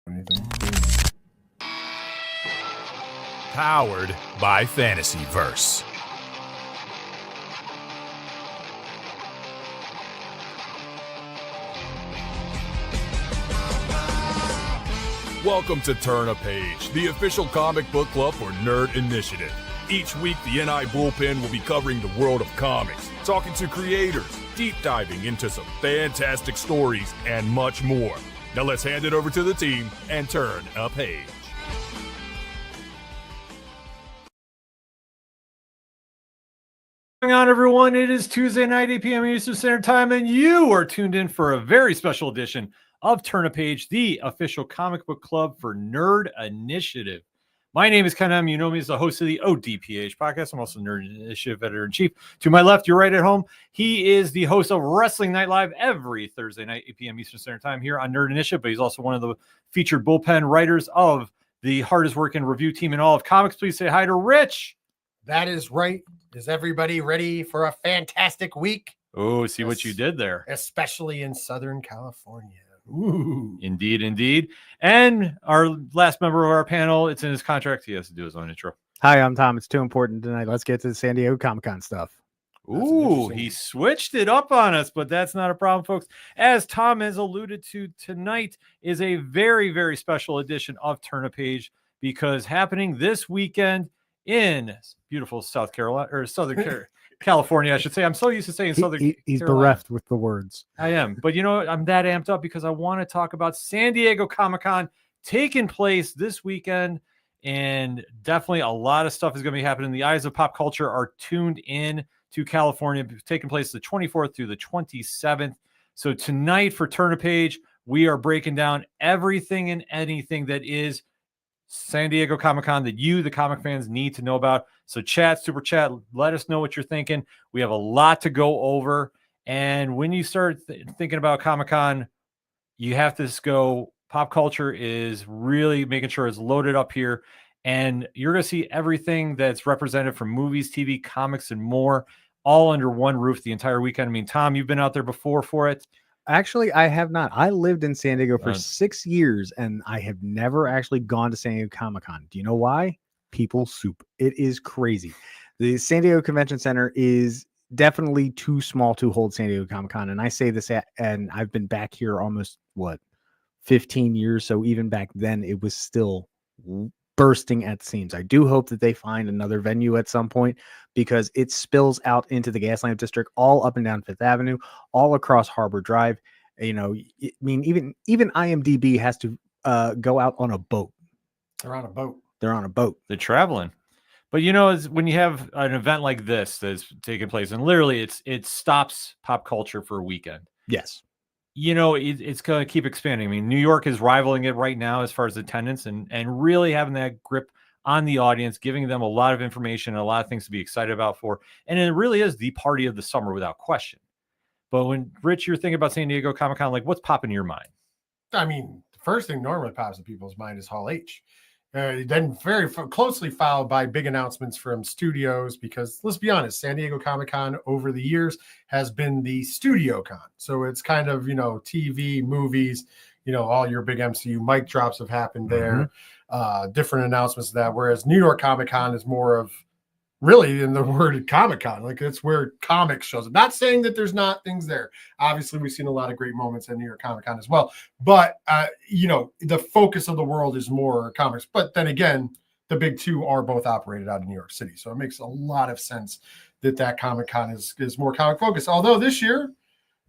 Anything. Powered by Fantasyverse. Welcome to Turn a Page, the official comic book club for Nerd Initiative. Each week, the NI Bullpen will be covering the world of comics, talking to creators, deep diving into some fantastic stories, and much more. Now let's hand it over to the team and turn a page. What's going on, everyone? It is Tuesday night, 8 p.m. Eastern Standard Time, and you are tuned in for a very special edition of Turn a Page, the official comic book club for Nerd Initiative. My name is Ken M. You know me as the host of the ODPH podcast. I'm also Nerd Initiative editor-in-chief. To my left, you're right at home. He is the host of Wrestling Night Live every Thursday night, 8 p.m. Eastern Standard Time here on Nerd Initiative, but he's also one of the featured bullpen writers of the hardest working review team in all of comics. Please say hi to Rich. That is right. Is everybody ready for a fantastic week? Oh, see what you did there. Especially in Southern California. Ooh. Indeed, indeed. And our last member of our panel, it's in his contract. He has to do his own intro. Hi, I'm Tom. It's too important tonight. Let's get to the San Diego Comic-Con stuff. Ooh, he switched it up on us, but that's not a problem, folks. As Tom has alluded to, tonight is a very, very special edition of Turn a Page because happening this weekend in beautiful South Carolina or Southern California, I should say. I'm so used to saying Southern He's Carolina. bereft with the words. I am. But you know what? I'm that amped up because I want to talk about San Diego Comic-Con taking place this weekend. And definitely a lot of stuff is going to be happening. The eyes of pop culture are tuned in to California, taking place the 24th through the 27th. So tonight for Turn a Page, we are breaking down everything and anything that is San Diego Comic-Con that you, the comic fans, need to know about. So chat, super chat, let us know what you're thinking. We have a lot to go over. And when you start thinking about Comic-Con, you have to go, pop culture is really making sure it's loaded up here. And you're going to see everything that's represented from movies, TV, comics, and more, all under one roof the entire weekend. I mean, Tom, you've been out there before for it. Actually, I have not. I lived in San Diego for 6 years, and I have never actually gone to San Diego Comic-Con. Do you know why? People soup. It is crazy. The San Diego Convention Center is definitely too small to hold San Diego Comic-Con. And I say this, and I've been back here almost, 15 years. So even back then, it was still bursting at the seams. I do hope that they find another venue at some point because it spills out into the Gaslamp District, all up and down Fifth Avenue, all across Harbor Drive. You know, I mean, even IMDb has to go out on a boat. They're on a boat. They're on a boat. They're traveling. But you know, when you have an event like this that's taking place, and literally it stops pop culture for a weekend. Yes. You know, it's going to keep expanding. I mean, New York is rivaling it right now as far as attendance and really having that grip on the audience, giving them a lot of information and a lot of things to be excited about for. And it really is the party of the summer without question. But when, Rich, you're thinking about San Diego Comic-Con, like what's popping in your mind? I mean, the first thing normally pops in people's mind is Hall H. Then very closely followed by big announcements from studios because let's be honest, San Diego Comic-Con over the years has been the studio con. So it's kind of, TV, movies, all your big MCU mic drops have happened there, different announcements of that. Whereas New York Comic-Con is more of really in the word Comic-Con, like it's where comics shows up. Not saying that there's not things there. Obviously, we've seen a lot of great moments at New York Comic-Con as well. But, the focus of the world is more comics. But then again, the big two are both operated out of New York City. So it makes a lot of sense that Comic-Con is more comic focused. Although this year,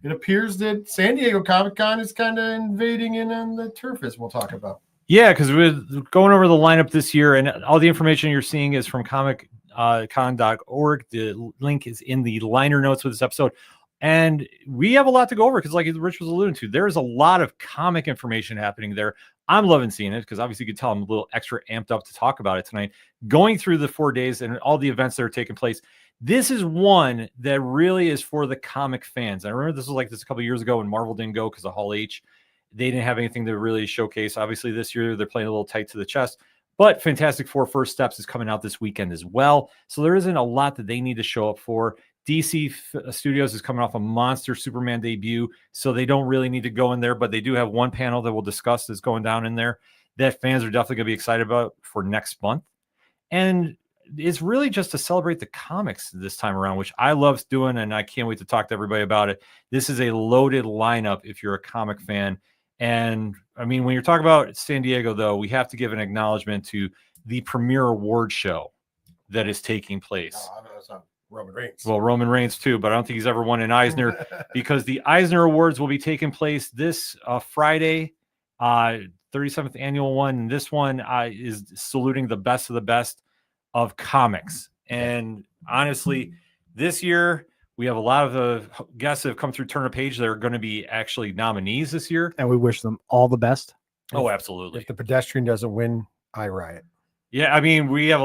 it appears that San Diego Comic-Con is kind of invading in on the turf, as we'll talk about. Yeah, because we're going over the lineup this year, and all the information you're seeing is from comiccon.org. The link is in the liner notes with this episode. And we have a lot to go over because, like Rich was alluding to, there's a lot of comic information happening there. I'm loving seeing it because obviously you can tell I'm a little extra amped up to talk about it tonight. Going through the 4 days and all the events that are taking place, this is one that really is for the comic fans. I remember this was like this a couple of years ago when Marvel didn't go because of Hall H. They didn't have anything to really showcase. Obviously, this year they're playing a little tight to the chest. But Fantastic Four First Steps is coming out this weekend as well. So there isn't a lot that they need to show up for. DC Studios is coming off a monster Superman debut, so they don't really need to go in there, but they do have one panel that we'll discuss that's going down in there that fans are definitely going to be excited about for next month. And it's really just to celebrate the comics this time around, which I love doing, and I can't wait to talk to everybody about it. This is a loaded lineup if you're a comic fan. And I mean, when you're talking about San Diego, though, we have to give an acknowledgement to the premier award show that is taking place. Oh, that's not Roman Reigns. Well, Roman Reigns too, but I don't think he's ever won an Eisner because the Eisner Awards will be taking place this Friday, 37th annual one. And this one is saluting the best of the best of comics. And honestly, this year we have a lot of the guests that have come through Turn a Page that are going to be actually nominees this year. And we wish them all the best. Oh, absolutely. If the pedestrian doesn't win, I riot. Yeah, I mean, we have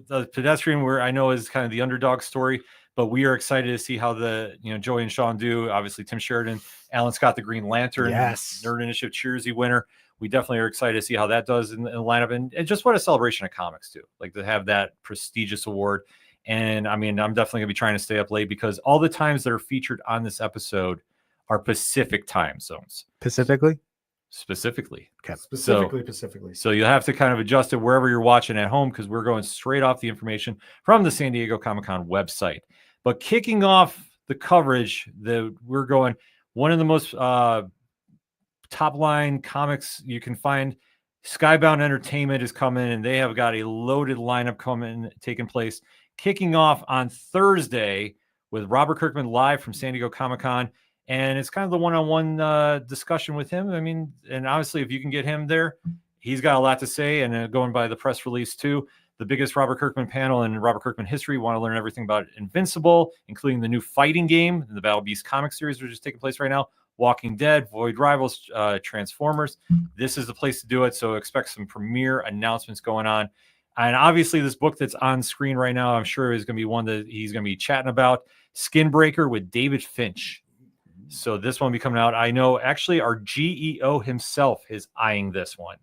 the pedestrian where I know is kind of the underdog story, but we are excited to see how the, Joey and Sean do. Obviously, Tim Sheridan, Alan Scott, the Green Lantern, yes, Nerd Initiative Cheersy winner. We definitely are excited to see how that does in the lineup, and just what a celebration of comics too, like to have that prestigious award. And I mean, I'm definitely gonna be trying to stay up late because all the times that are featured on this episode are Pacific time zones. Specifically. Okay. Specifically. So you'll have to kind of adjust it wherever you're watching at home because we're going straight off the information from the San Diego Comic-Con website. But kicking off the coverage, we're going one of the most top line comics you can find. Skybound Entertainment is coming, and they have got a loaded lineup taking place, kicking off on Thursday with Robert Kirkman live from San Diego Comic-Con. And it's kind of the one-on-one discussion with him. I mean, and obviously, if you can get him there, he's got a lot to say. And going by the press release, too, the biggest Robert Kirkman panel in Robert Kirkman history. Want to learn everything about Invincible, including the new fighting game, the Battle Beast comic series, which is taking place right now, Walking Dead, Void Rivals, Transformers. This is the place to do it. So expect some premiere announcements going on. And obviously, this book that's on screen right now, I'm sure is going to be one that he's going to be chatting about, Skinbreaker with David Finch. So this one will be coming out. I know actually our GEO himself is eyeing this one.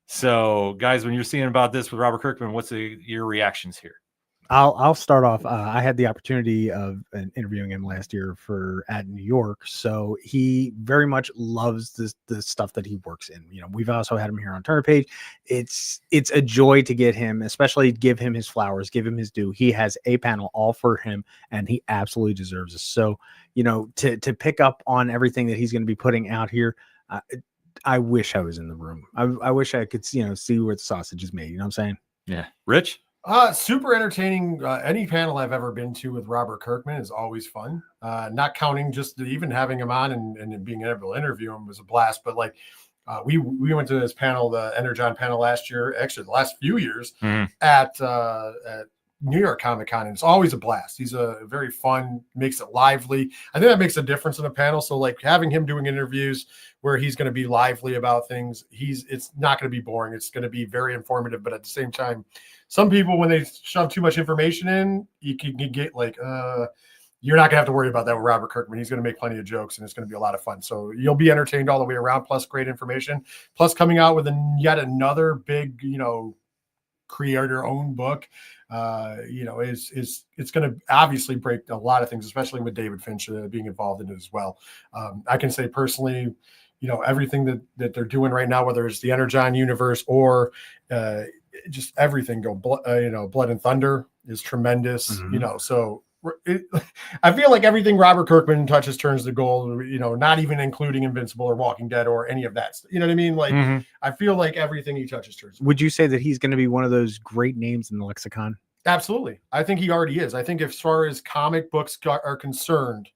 So guys, when you're seeing about this with Robert Kirkman, what's your reactions here? I'll start off. I had the opportunity of interviewing him last year at New York. So he very much loves the stuff that he works in. We've also had him here on Turner Page. It's a joy to get him, especially give him his flowers, give him his due. He has a panel all for him, and he absolutely deserves it. So, to pick up on everything that he's going to be putting out here, I wish I was in the room. I wish I could, see where the sausage is made. You know what I'm saying? Yeah. Rich? Super entertaining. Any panel I've ever been to with Robert Kirkman is always fun. Not counting just even having him on and being able to interview him was a blast. But we went to this panel, the Energon panel last year, actually the last few years at New York Comic-Con, and it's always a blast. He's a very fun, makes it lively. I think that makes a difference in a panel. So having him doing interviews where he's going to be lively about things, it's not going to be boring. It's going to be very informative, but at the same time, some people, when they shove too much information in, you can get you're not going to have to worry about that with Robert Kirkman. He's going to make plenty of jokes, and it's going to be a lot of fun. So you'll be entertained all the way around, plus great information, plus coming out with yet another big, creator-owned book. It's going to obviously break a lot of things, especially with David Finch being involved in it as well. I can say personally, everything that they're doing right now, whether it's the Energon universe or just everything, Blood and Thunder is tremendous. So I feel like everything Robert Kirkman touches turns to gold. Not even including Invincible or Walking Dead or any of that. You know what I mean? I feel like everything he touches turns. Would you say that he's going to be one of those great names in the lexicon? Absolutely. I think he already is. I think as far as comic books are concerned,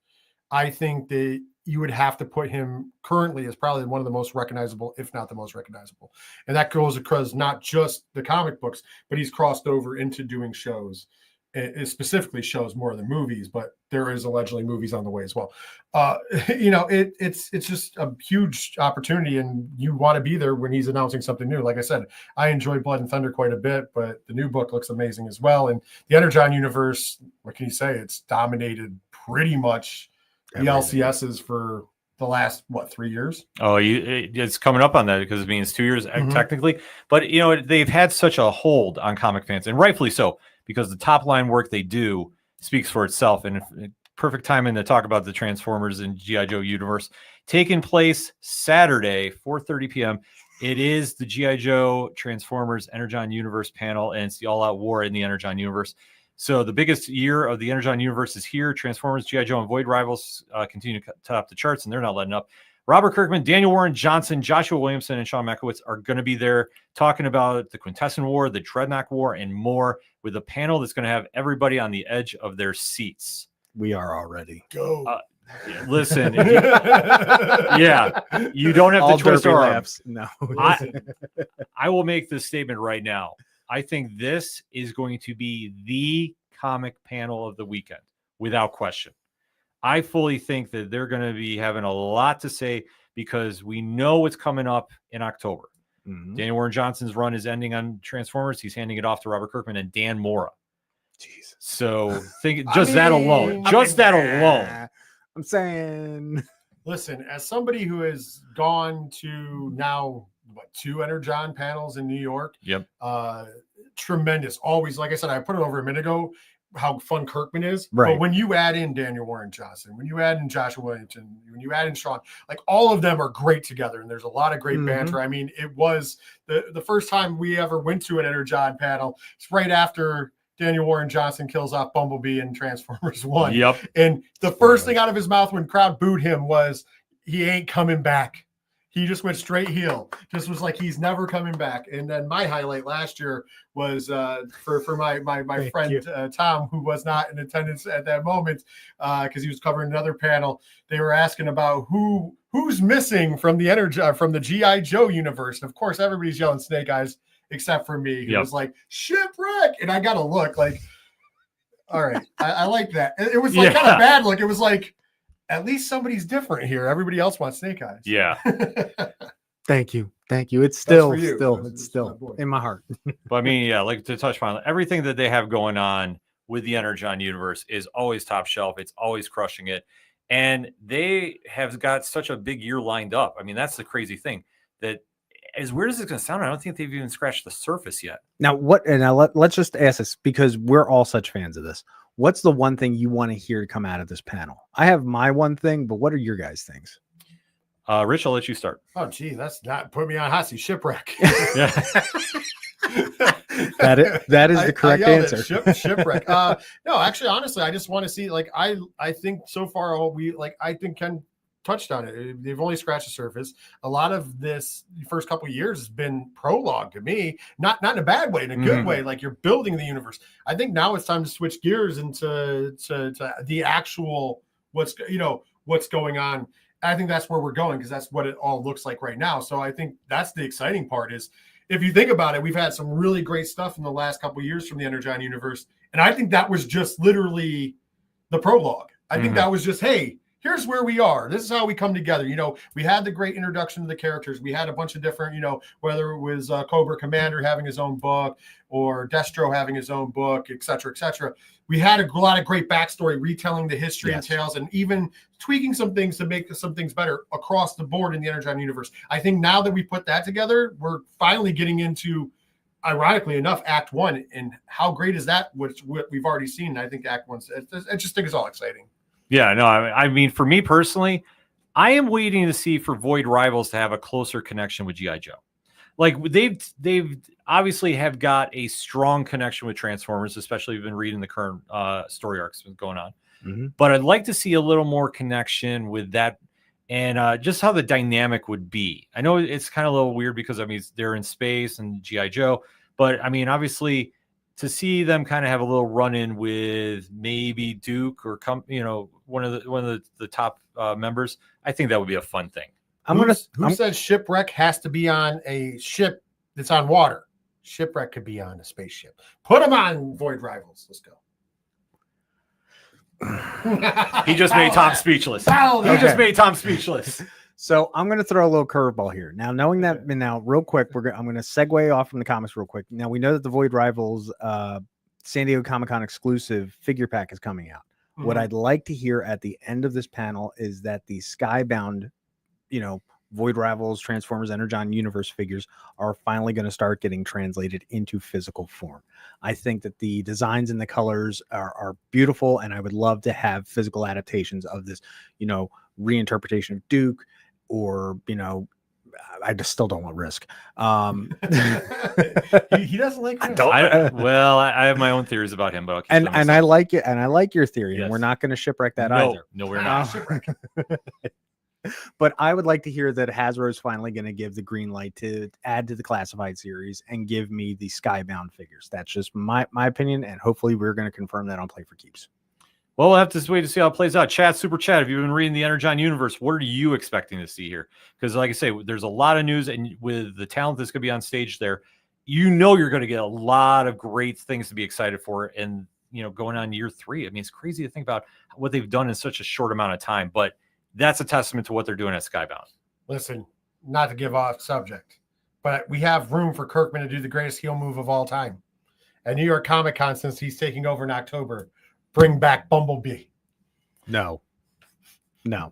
I think that you would have to put him currently as probably one of the most recognizable, if not the most recognizable. And that goes across not just the comic books, but he's crossed over into doing shows. It specifically shows more than movies, but there is allegedly movies on the way as well. It's just a huge opportunity, and you want to be there when he's announcing something new. Like I said, I enjoy Blood and Thunder quite a bit, but the new book looks amazing as well. And the Energon universe, what can you say? It's dominated pretty much the LCSs for the last 3 years. Oh, it's coming up on that because it means 2 years technically, but they've had such a hold on comic fans, and rightfully so, because the top line work they do speaks for itself. And perfect timing to talk about the Transformers and G.I. Joe universe taking place Saturday, 4:30 p.m. It is the G.I. Joe Transformers Energon Universe panel, and it's the all-out war in the Energon Universe. So the biggest year of the Energon Universe is here. Transformers, G.I. Joe, and Void Rivals continue to top the charts, and they're not letting up. Robert Kirkman, Daniel Warren Johnson, Joshua Williamson, and Sean Makowitz are going to be there talking about the Quintessence War, the Dreadnought War, and more, with a panel that's going to have everybody on the edge of their seats. We are already. Go. Listen, you don't have to twist our arms. No, I will make this statement right now. I think this is going to be the comic panel of the weekend, without question. I fully think that they're going to be having a lot to say because we know what's coming up in October. Mm-hmm. Daniel Warren Johnson's run is ending on Transformers. He's handing it off to Robert Kirkman and Dan Mora. Jesus. So think that alone. That alone. I'm saying, listen, as somebody who has gone to now 2 Energon panels in New York. Yep. Tremendous. Always, like I said, I put it over a minute ago, how fun Kirkman is. Right. But when you add in Daniel Warren Johnson, when you add in Joshua Williamson, when you add in Sean, like all of them are great together. And there's a lot of great banter. I mean, it was the first time we ever went to an Energon panel. It's right after Daniel Warren Johnson kills off Bumblebee in Transformers 1. Yep. And the first thing out of his mouth when crowd booed him was, he ain't coming back. He just went straight heel. Just was like, he's never coming back. And then my highlight last year was for my friend Tom, who was not in attendance at that moment because he was covering another panel. They were asking about who's missing from the G.I. Joe universe. And of course, everybody's yelling Snake Eyes except for me. Who was like, Shipwreck. And I got a look like, all right, I like that. It was like kind of bad look. It was like, at least somebody's different here. Everybody else wants Snake Eyes. Yeah. Thank you. It's still in my heart. But I mean, like to touch on everything that they have going on with the Energon universe is always top shelf. It's always crushing it. And they have got such a big year lined up. I mean, that's the crazy thing, that as weird as it's going to sound, I don't think they've even scratched the surface yet. Now, let's just ask this, because we're all such fans of this. What's the one thing you want to hear come out of this panel? I have my one thing, but what are your guys' things? Rich, I'll let you start. Oh, gee, that's not put me on hot seat. Shipwreck. Yeah. that is the correct answer. Shipwreck. No, actually, honestly, I just want to see, like, I think so far I think Ken touched on it. They've only scratched the surface. A lot of this first couple of years has been prologue to me, not in a bad way, in a good way. Like, you're building the universe. I think now it's time to switch gears into the actual what's going on. I think that's where we're going, because that's what it all looks like right now. So I think that's the exciting part. Is if you think about it, we've had some really great stuff in the last couple of years from the Energon universe, and I think that was just literally the prologue. I think that was just, hey, here's where we are. This is how we come together. We had the great introduction to the characters. We had a bunch of different, whether it was Cobra Commander having his own book or Destro having his own book, et cetera, et cetera. We had a lot of great backstory, retelling the history and tales, and even tweaking some things to make some things better across the board in the Energon universe. I think now that we put that together, we're finally getting into, ironically enough, Act 1. And how great is that, what we've already seen? I think Act 1, I just think it's all exciting. Yeah, no, I mean, for me personally, I am waiting to see for Void Rivals to have a closer connection with G.I. Joe. Like, they've obviously have got a strong connection with Transformers, especially if you've been reading the current story arcs going on. But I'd like to see a little more connection with that, and just how the dynamic would be. I know it's kind of a little weird because, I mean, they're in space and G.I. Joe, but I mean, obviously, to see them kind of have a little run-in with maybe Duke or one of the top members, I think that would be a fun thing. Who said Shipwreck has to be on a ship that's on water? Shipwreck could be on a spaceship. Put him on Void Rivals. Let's go. He just made Tom speechless. Just made Tom speechless. So I'm going to throw a little curveball here. Now, knowing that, real quick, I'm going to segue off from the comics real quick. Now, we know that the Void Rivals San Diego Comic-Con exclusive figure pack is coming out. What I'd like to hear at the end of this panel is that the Skybound, Void Rivals, Transformers, Energon Universe figures are finally going to start getting translated into physical form. I think that the designs and the colors are beautiful, and I would love to have physical adaptations of this, reinterpretation of Duke, or, I just still don't want Risk. He doesn't like Risk. I have my own theories about him, but I'll keep them and I like it, and I like your theory, Yes. and we're not going to shipwreck that either. No, we're not. But I would like to hear that Hasbro is finally going to give the green light to add to the classified series and give me the Skybound figures. That's just my opinion, and hopefully we're going to confirm that on Play for Keeps. Well, we'll have to wait to see how it plays out. Super chat. If you've been reading the Energon Universe, what are you expecting to see here? Because, like I say, there's a lot of news, and with the talent that's going to be on stage there, you're going to get a lot of great things to be excited for. And going on year 3, I mean, it's crazy to think about what they've done in such a short amount of time, but that's a testament to what they're doing at Skybound. Listen, not to give off subject, but we have room for Kirkman to do the greatest heel move of all time. At New York Comic Con, since he's taking over in October, bring back Bumblebee. No.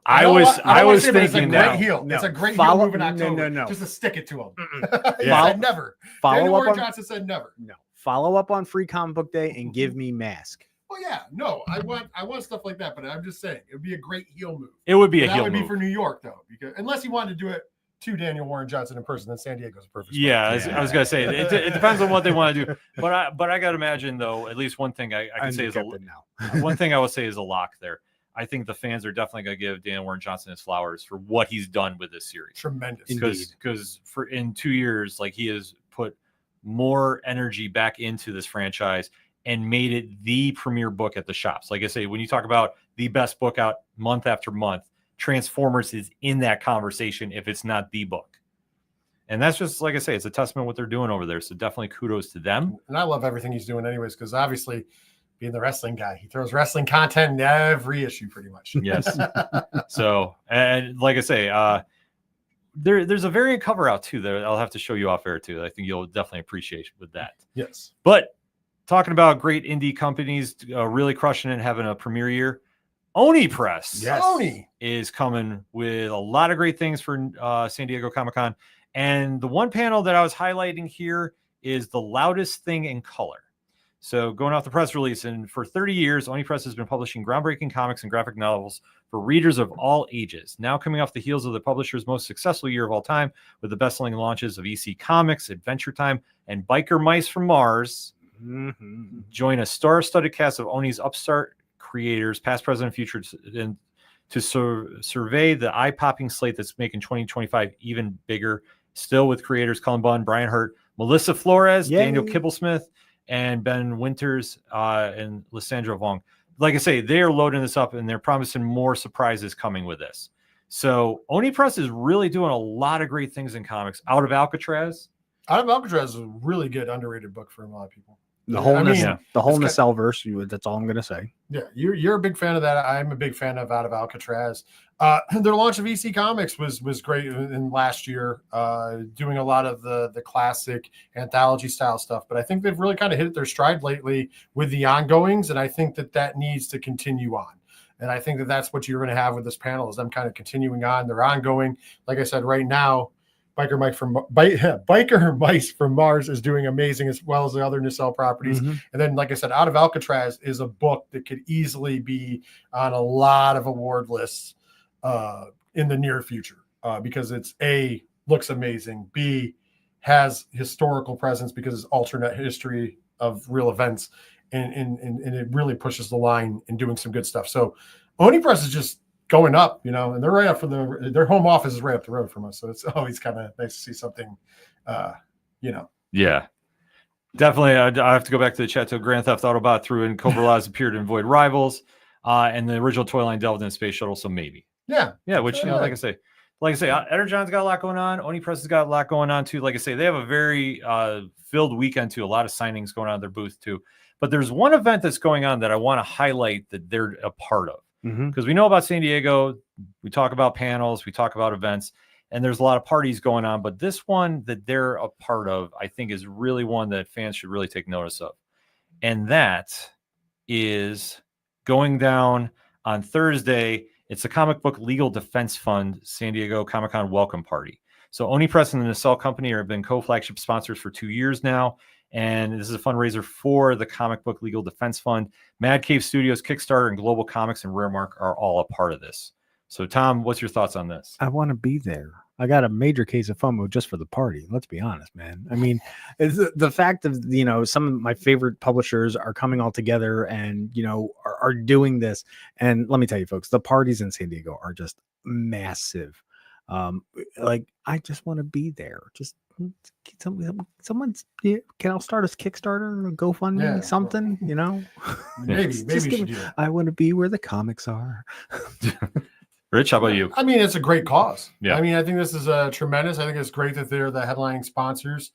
I was thinking that. It's a great heel move in October. No. Just to stick it to him. He Yeah. said never. Daniel Warren Johnson said never. No. Follow up on Free Comic Book Day and give me Mask. Well, yeah, no, I want stuff like that, but I'm just saying it would be a great heel move. It would be a heel move. That would be for New York, though, because unless he wanted to do it to Daniel Warren Johnson in person, then San Diego's a perfect spot. Yeah, I was gonna say it depends on what they want to do, but I gotta imagine though. At least one thing I can say is one thing I will say is a lock there. I think the fans are definitely gonna give Daniel Warren Johnson his flowers for what he's done with this series. Tremendous, because for in 2 years, like, he has put more energy back into this franchise and made it the premier book at the shops. Like I say, when you talk about the best book out month after month, Transformers is in that conversation if it's not the book. And that's just, like I say, it's a testament to what they're doing over there. So definitely kudos to them. And I love everything he's doing anyways, because obviously being the wrestling guy, he throws wrestling content in every issue pretty much. Yes. So, and like I say, there's a variant cover out too that I'll have to show you off air too. I think you'll definitely appreciate with that. Yes. But talking about great indie companies really crushing it and having a premiere year, Oni Press is coming with a lot of great things for San Diego Comic-Con. And the one panel that I was highlighting here is the loudest thing in color. So going off the press release, and for 30 years, Oni Press has been publishing groundbreaking comics and graphic novels for readers of all ages. Now coming off the heels of the publisher's most successful year of all time with the best-selling launches of EC Comics, Adventure Time, and Biker Mice from Mars, join a star-studded cast of Oni's upstart creators, past, present, and future, to survey the eye-popping slate that's making 2025 even bigger. Still with creators Cullen Bunn, Brian Hurt, Melissa Flores, Daniel Kibblesmith, and Ben Winters, and Lissandra Vong. Like I say, they are loading this up, and they're promising more surprises coming with this. So Oni Press is really doing a lot of great things in comics. Out of Alcatraz is a really good underrated book for a lot of people. The whole Nacelle verse. That's all I'm going to say. Yeah, you're a big fan of that. I'm a big fan of Out of Alcatraz. Their launch of EC Comics was great in last year, doing a lot of the classic anthology style stuff. But I think they've really kind of hit their stride lately with the ongoings, and I think that needs to continue on. And I think that's what you're going to have with this panel, is them kind of continuing on. They're ongoing. Like I said, right now, Biker Mice from Mars is doing amazing, as well as the other Nacelle properties. And then, like I said, Out of Alcatraz is a book that could easily be on a lot of award lists in the near future, because it's A, looks amazing, B, has historical presence because it's alternate history of real events, and it really pushes the line in doing some good stuff. So Oni Press is just going up, and they're right up from their home office is right up the road from us. So it's always kind of nice to see something, Yeah, definitely. I have to go back to the chat. So Grand Theft Auto Bot threw in Cobra Laws appeared in Void Rivals, and the original toy line delved in Space Shuttle. So maybe. Yeah. Which, like I say, Energon's got a lot going on. Oni Press has got a lot going on too. Like I say, they have a very filled weekend too. A lot of signings going on at their booth too. But there's one event that's going on that I want to highlight that they're a part of. Because we know about San Diego, we talk about panels, we talk about events, and there's a lot of parties going on. But this one that they're a part of, I think, is really one that fans should really take notice of. And that is going down on Thursday It's the Comic Book Legal Defense Fund San Diego Comic-Con Welcome Party. So Oni Press and the Nacelle Company have been co-flagship sponsors for 2 years now. And this is a fundraiser for the Comic Book Legal Defense Fund. Mad Cave Studios, Kickstarter, and Global Comics and Rare Mark are all a part of this. So, Tom, what's your thoughts on this? I want to be there. I got a major case of FOMO just for the party. Let's be honest, man. I mean, it's the fact of, some of my favorite publishers are coming all together and, are doing this. And let me tell you, folks, the parties in San Diego are just massive. I just want to be there. Just someone's, can I start a Kickstarter or GoFundMe, something, Maybe you should do it. I want to be where the comics are. Rich, how about you? I mean, it's a great cause. Yeah. I mean, I think this is tremendous. I think it's great that they're the headlining sponsors.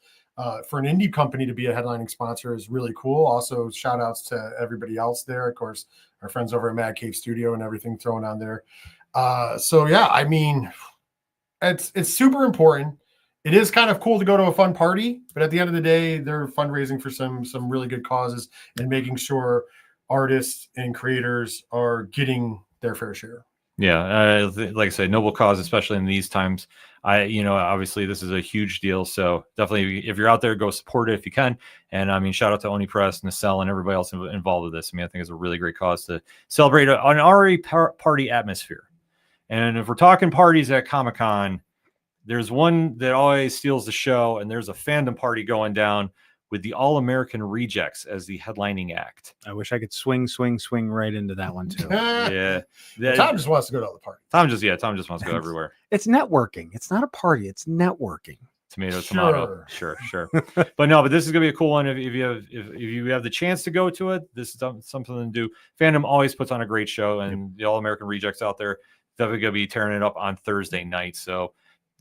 For an indie company to be a headlining sponsor is really cool. Also, shout outs to everybody else there. Of course, our friends over at Mad Cave Studio and everything thrown on there. I mean, it's super important. It is kind of cool to go to a fun party, but at the end of the day, they're fundraising for some really good causes and making artists and creators are getting their fair share. Yeah, like I said, noble cause, especially in these times. Obviously this is a huge deal. So definitely, if you're out there, go support it if you can. And I mean, shout out to Oni Press, Nacelle, and everybody else involved with this. I mean, I think it's a really great cause to celebrate an already party atmosphere. And if we're talking parties at Comic-Con, there's one that always steals the show, and there's a fandom party going down with the All-American Rejects as the headlining act. I wish I could swing right into that one too. Yeah. Tom just wants to go to all the parties. Tom just wants to go everywhere. It's networking. It's not a party. It's networking. Tomato. Sure. But this is gonna be a cool one. If you have the chance to go to it, this is something to do. Fandom always puts on a great show, and the All-American Rejects out there definitely gonna be tearing it up on Thursday night. So,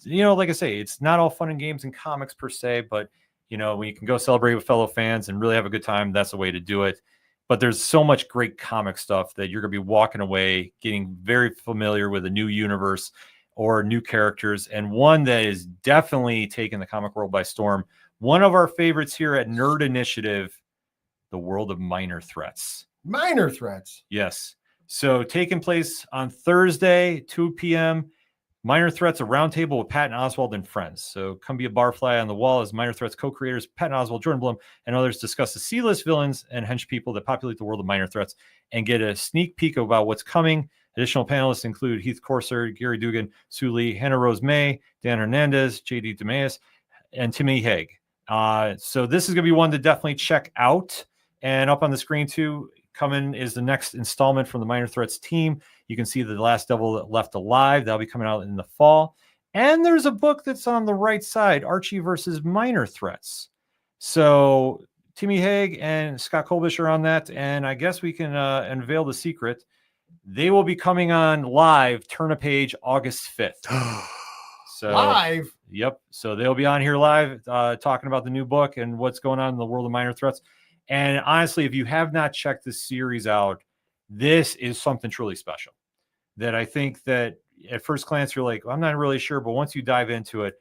like I say, it's not all fun and games and comics per se, but when you can go celebrate with fellow fans and really have a good time, that's the way to do it. But there's so much great comic stuff that you're going to be walking away getting very familiar with a new universe or new characters, and one that is definitely taking the comic world by storm. One of our favorites here at Nerd Initiative, the world of Minor Threats. Minor Threats? Yes. So taking place on Thursday, 2 p.m., Minor Threats, a roundtable with Patton Oswalt and friends. So come be a barfly on the wall as Minor Threats co-creators Patton Oswalt, Jordan Blum, and others discuss the C-list villains and hench people that populate the world of Minor Threats and get a sneak peek about what's coming. Additional panelists include Heath Corser, Gary Dugan, Sue Lee, Hannah Rose May, Dan Hernandez, J.D. DeMais, and Timmy Haig. So this is going to be one to definitely check out. And up on the screen too, coming is the next installment from the Minor Threats team. You can see The Last Devil Left Alive. That'll be coming out in the fall. And there's a book that's on the right side, Archie versus Minor Threats. So Timmy Haig and Scott Kolbish are on that. And I guess we can unveil the secret. They will be coming on live, turn a page, August 5th. So live? Yep. So they'll be on here live talking about the new book and what's going on in the world of Minor Threats. And honestly, if you have not checked this series out, this is something truly special that I think that at first glance, you're like, I'm not really sure. But once you dive into it,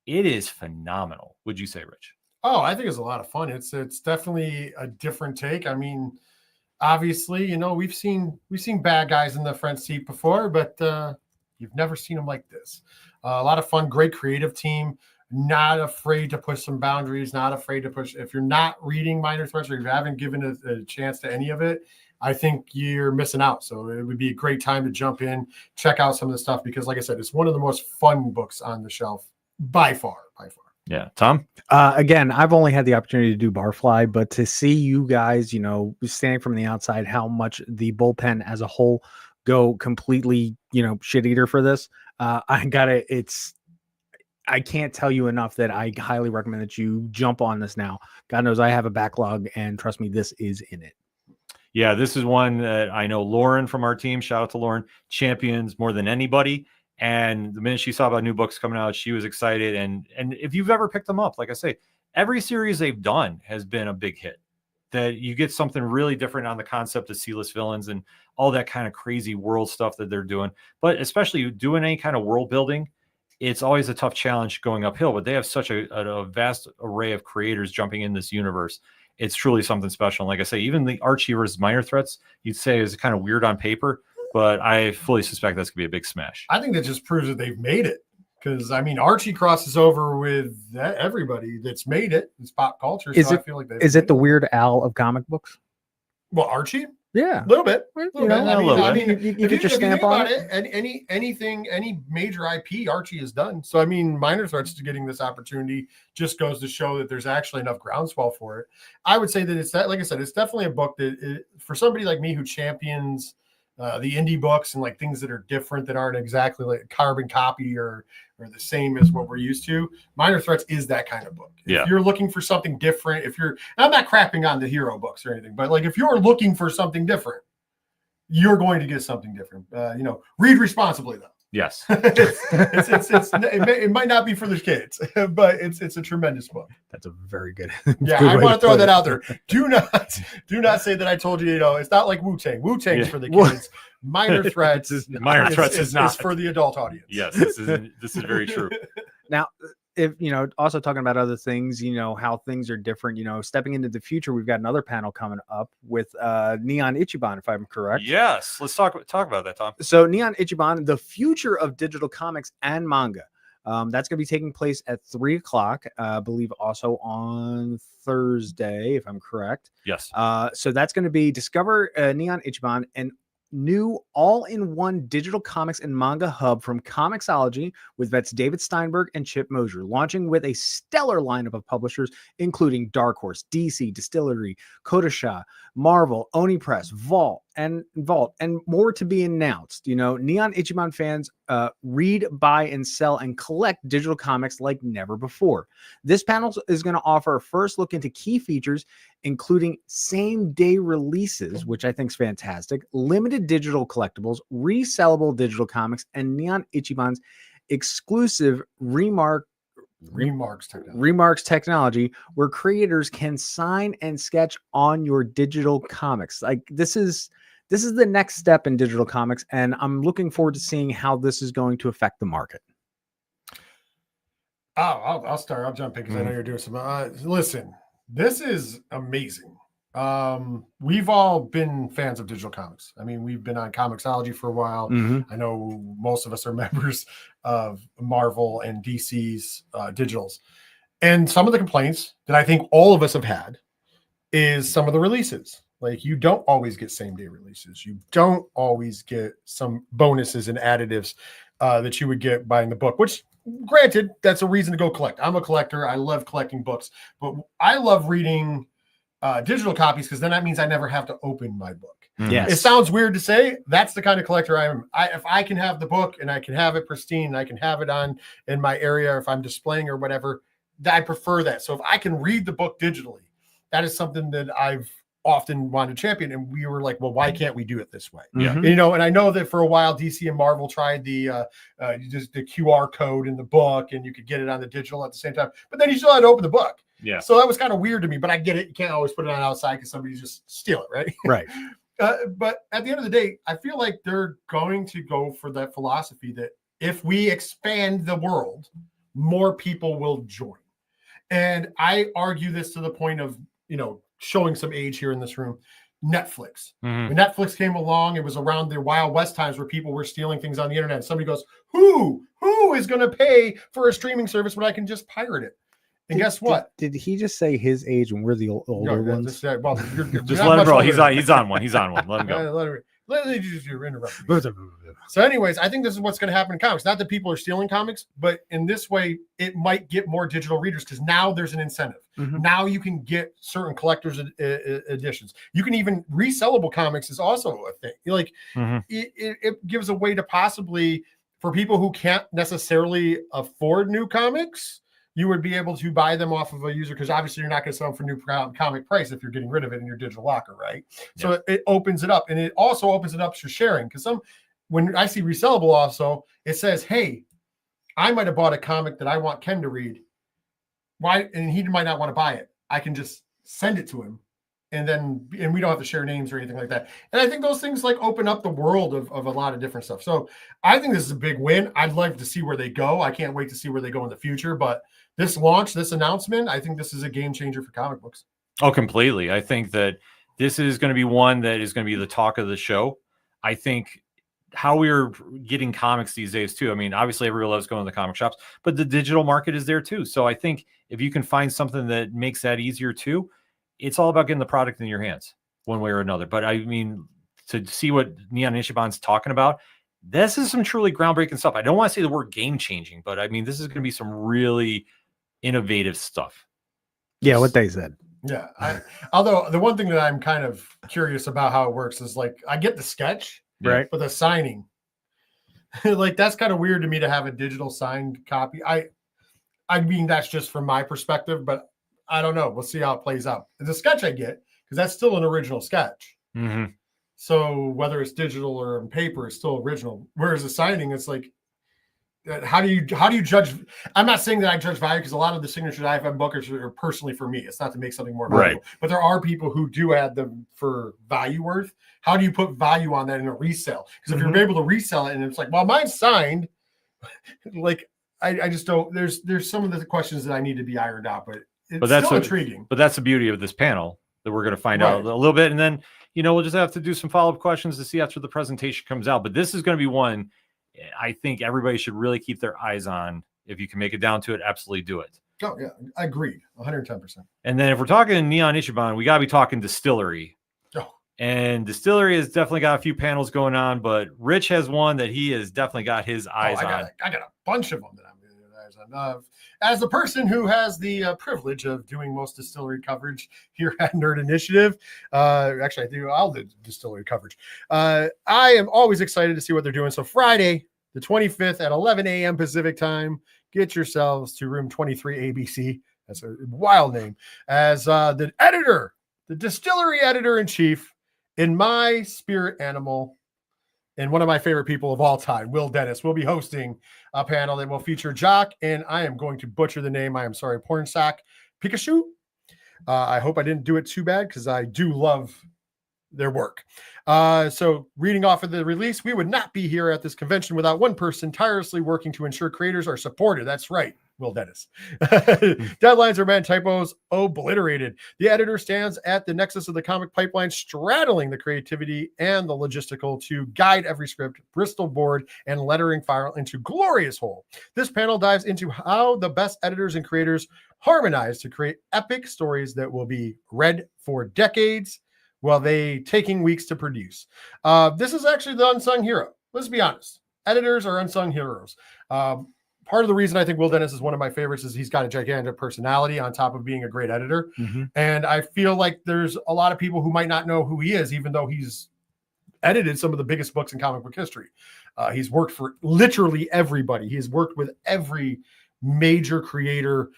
it is phenomenal. Would you say, Rich? Oh, I think it's a lot of fun. It's definitely a different take. I mean, obviously, we've seen bad guys in the front seat before, but you've never seen them like this. A lot of fun, great creative team. Not afraid to push some boundaries, not afraid to push. If you're not reading Minor Threats or you haven't given a chance to any of it, I think you're missing out. So it would be a great time to jump in, check out some of the stuff, because like I said, it's one of the most fun books on the shelf by far. Yeah. Tom? Again, I've only had the opportunity to do Barfly, but to see you guys, standing from the outside, how much the Bullpen as a whole go completely, shit eater for this. I can't tell you enough that I highly recommend that you jump on this now. God knows I have a backlog, and trust me, this is in it. Yeah, this is one that I know Lauren from our team, shout out to Lauren, champions more than anybody. And the minute she saw about new books coming out, she was excited. And if you've ever picked them up, like I say, every series they've done has been a big hit. That you get something really different on the concept of C-list villains and all that kind of crazy world stuff that they're doing. But especially doing any kind of world building, it's always a tough challenge going uphill. But they have such a vast array of creators jumping in this universe. It's truly something special. And like I say, even the Archie versus Minor Threats, you'd say is kind of weird on paper. but I fully suspect that's gonna be a big smash. I think that just proves that they've made it. Because I mean, Archie crosses over with everybody that's made it. It's pop culture. I feel like is it the Weird Al of comic books? Well, Archie, yeah, a little bit. I mean, you get your stamp on it. And any major IP Archie has done. So I mean, Minor Threats to getting this opportunity just goes to show that there's actually enough groundswell for it. I would say that it's that, like I said, it's definitely a book that for somebody like me who champions the indie books and like things that are different that aren't exactly like a carbon copy or the same as what we're used to. Minor Threats is that kind of book. If you're looking for something different, I'm not crapping on the hero books or anything, but like if you're looking for something different, you're going to get something different. Read responsibly though. Yes. It might not be for the kids, but it's a tremendous book. That's a very good. Yeah, good I want to throw that out there. Do not say that I told you. It's not like Wu-Tang. Wu-Tang's for the kids. Minor Threats. Minor Threats is not for the adult audience. Yes, this is very true. Now, if also talking about other things, how things are different. Stepping into the future, we've got another panel coming up with Neon Ichibon, if I'm correct. Yes, let's talk about that, Tom. So Neon Ichibon, the future of digital comics and manga. That's going to be taking place at 3:00, I believe, also on Thursday, if I'm correct. Yes. So that's going to be Discover Neon Ichibon, and new all-in-one digital comics and manga hub from Comicsology with vets David Steinberg and Chip Mosier, launching with a stellar lineup of publishers, including Dark Horse, DC, Distillery, Kodansha, Marvel, Oni Press, Vault, and more to be announced. Neon Ichibon fans read, buy, and sell and collect digital comics like never before. This panel is going to offer a first look into key features, including same-day releases, which I think is fantastic, limited digital collectibles, resellable digital comics, and Neon Ichibon's exclusive Remarks technology, where creators can sign and sketch on your digital comics. Like this is the next step in digital comics, and I'm looking forward to seeing how this is going to affect the market. I'll start. I'll jump in because I know you're doing some. Listen, this is amazing. We've all been fans of digital comics. I mean, we've been on Comicsology for a while. I know most of us are members of Marvel and DC's digitals. And some of the complaints that I think all of us have had is some of the releases. Like, you don't always get same-day releases. You don't always get some bonuses and additives that you would get buying the book, which, granted, that's a reason to go collect. I'm a collector. I love collecting books. But I love reading digital copies because then that means I never have to open my book. Yes. It sounds weird to say. That's the kind of collector I am. If I can have the book and I can have it pristine and I can have it on in my area, or if I'm displaying or whatever, I prefer that. So if I can read the book digitally, that is something that I've often wanted to champion. And we were like, well, why can't we do it this way? Yeah. And I know that for a while DC and Marvel tried the QR code in the book and you could get it on the digital at the same time, but then you still had to open the book. Yeah. So that was kind of weird to me, but I get it. You can't always put it on outside because somebody just steal it, right? Right. But at the end of the day, I feel like they're going to go for that philosophy that if we expand the world, more people will join. And I argue this to the point of, showing some age here in this room. Netflix. When Netflix came along, it was around the Wild West times where people were stealing things on the internet. Somebody goes, who is going to pay for a streaming service when I can just pirate it? And guess what? Did he just say his age and we're the older ones? Just let him roll. He's on one. Let him go. Let me just interrupt. So anyways, I think this is what's going to happen in comics. Not that people are stealing comics, but in this way, it might get more digital readers because now there's an incentive. Now you can get certain collector's editions. You can even resellable comics is also a thing. It gives a way to possibly, for people who can't necessarily afford new comics, you would be able to buy them off of a user because obviously you're not going to sell them for new comic price if you're getting rid of it in your digital locker, right? So it opens it up, and it also opens it up for sharing because when I see resellable also, it says, hey, I might have bought a comic that I want Ken to read. Why? And he might not want to buy it. I can just send it to him, and we don't have to share names or anything like that. And I think those things like open up the world of a lot of different stuff. So I think this is a big win. I'd like to see where they go. I can't wait to see where they go in the future, but this announcement, I think this is a game changer for comic books. Oh, completely. I think that this is going to be one that is going to be the talk of the show. I think how we're getting comics these days too. I mean, obviously everyone loves going to the comic shops, but the digital market is there too. So I think if you can find something that makes that easier too, it's all about getting the product in your hands one way or another. But I mean, to see what Neon Ichibon's talking about, this is some truly groundbreaking stuff. I don't want to say the word game changing, but I mean, this is going to be some really innovative stuff. Yeah, what they said. Yeah. Although the one thing that I'm kind of curious about how it works is like, I get the sketch, Right. but the signing, like that's kind of weird to me to have a digital signed copy. I mean, that's just from my perspective, but I don't know. We'll see how it plays out. The sketch I get, because that's still an original sketch. Mm-hmm. So whether it's digital or on paper, it's still original. Whereas the signing, it's like, how do you judge? I'm not saying that I judge value, because a lot of the signatures I have on bookers are personally for me. It's not to make something more valuable. Right. But there are people who do add them for value worth. How do you put value on that in a resale? Because if you're able to resell it and it's like, well, mine's signed, like I just don't. There's some of the questions that I need to be ironed out, but that's still intriguing. But that's the beauty of this panel that we're going to find out a little bit, and then we'll just have to do some follow-up questions to see after the presentation comes out. But this is going to be one I think everybody should really keep their eyes on. If you can make it down to it, absolutely do it. Oh yeah, agreed, 110%. And then if we're talking Neon Ichibon, we got to be talking distillery. Oh. And distillery has definitely got a few panels going on, but Rich has one that he has definitely got his eyes on. I got a bunch of them that I'm going to get eyes on. As the person who has the privilege of doing most distillery coverage here at Nerd Initiative, actually I do all the distillery coverage. I am always excited to see what they're doing. So Friday, the 25th at 11 a.m. Pacific time, get yourselves to room 23 ABC. That's a wild name. As the editor, the distillery editor-in-chief, in my spirit animal, and one of my favorite people of all time, Will Dennis, will be hosting a panel that will feature Jock, and I am going to butcher the name. I am sorry, Pornsack Pikachu. I hope I didn't do it too bad, because I do love their work. So reading off of the release, we would not be here at this convention without one person tirelessly working to ensure creators are supported. That's right, Will Dennis. Deadlines are met, typos obliterated. The editor stands at the nexus of the comic pipeline, straddling the creativity and the logistical to guide every script, Bristol board, and lettering file into glorious whole. This panel dives into how the best editors and creators harmonize to create epic stories that will be read for decades, while they taking weeks to produce. This is actually the unsung hero. Let's be honest. Editors are unsung heroes. Part of the reason I think Will Dennis is one of my favorites is he's got a gigantic personality on top of being a great editor. And I feel like there's a lot of people who might not know who he is, even though he's edited some of the biggest books in comic book history. He's worked for literally everybody. He's worked with every major creator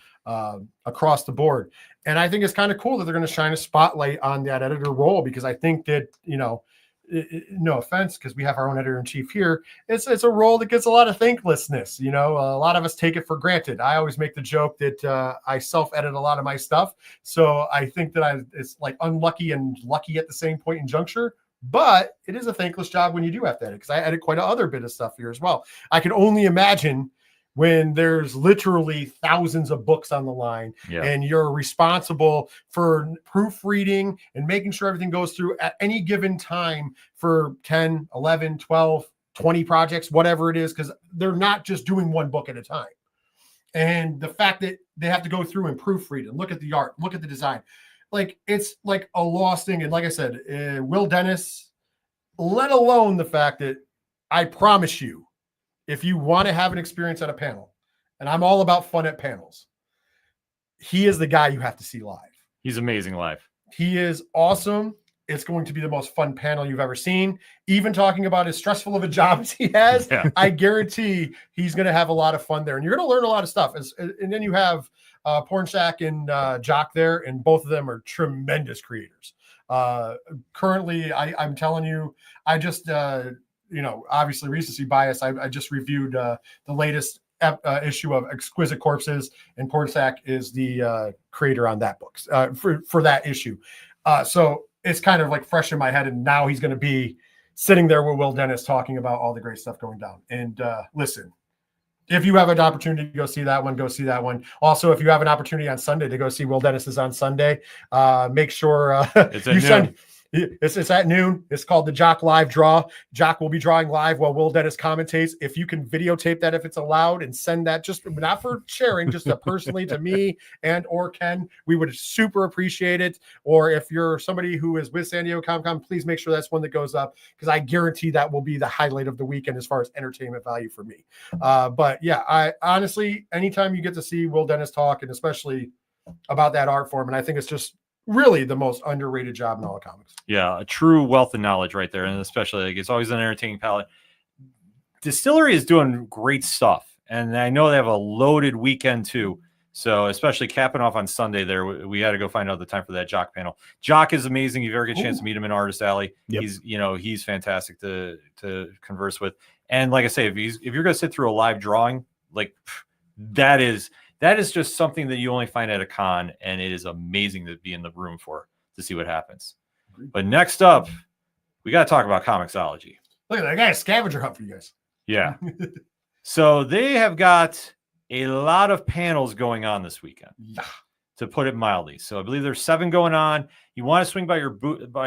across the board. And I think it's kind of cool that they're going to shine a spotlight on that editor role, because I think that, no offense, because we have our own editor-in-chief here, it's a role that gets a lot of thanklessness. A lot of us take it for granted. I always make the joke that I self-edit a lot of my stuff. So I think that it's like unlucky and lucky at the same point in juncture. But it is a thankless job when you do have to edit, because I edit quite a other bit of stuff here as well. I can only imagine when there's literally thousands of books on the line, and you're responsible for proofreading and making sure everything goes through at any given time for 10, 11, 12, 20 projects, whatever it is, because they're not just doing one book at a time. And the fact that they have to go through and proofread and look at the art, look at the design, like it's like a lost thing. And like I said, Will Dennis, let alone the fact that I promise you, if you want to have an experience at a panel, and I'm all about fun at panels, he is the guy you have to see live. He's amazing live. He is awesome. It's going to be the most fun panel you've ever seen. Even talking about as stressful of a job as he has, I guarantee he's going to have a lot of fun there. And you're going to learn a lot of stuff. And then you have Pornsack and Jock there, and both of them are tremendous creators. Currently, I'm telling you, I just... obviously recency bias. I just reviewed the latest issue of Exquisite Corpses, and Pornsack is the creator on that book for that issue. So it's kind of like fresh in my head, and now he's going to be sitting there with Will Dennis talking about all the great stuff going down. And listen, if you have an opportunity to go see that one, go see that one. Also, if you have an opportunity on Sunday to go see Will Dennis's on Sunday, make sure It's at noon. It's called the Jock Live Draw. Jock will be drawing live while Will Dennis commentates. If you can videotape that, if it's allowed, and send that, just not for sharing, just personally to me and or Ken, we would super appreciate it. Or if you're somebody who is with San Diego Comic-Con, please make sure that's one that goes up, because I guarantee that will be the highlight of the weekend as far as entertainment value for me. But yeah, I honestly, anytime you get to see Will Dennis talk, and especially about that art form, and I think it's just really the most underrated job in all of comics. Yeah, a true wealth of knowledge right there, and especially like it's always an entertaining palette. Distillery is doing great stuff, and I know they have a loaded weekend too. So especially capping off on Sunday there, we had to go find out the time for that Jock panel. Jock is amazing. You've ever get a chance to meet him in Artist Alley. Yep. He's fantastic to converse with. And like I say, if you're going to sit through a live drawing, like that is just something that you only find at a con, and it is amazing to be in the room to see what happens. But next up, we got to talk about Comicsology. Look at that, I got a scavenger hunt for you guys. Yeah. So they have got a lot of panels going on this weekend, to put it mildly. So I believe there's 7 going on. You want to swing by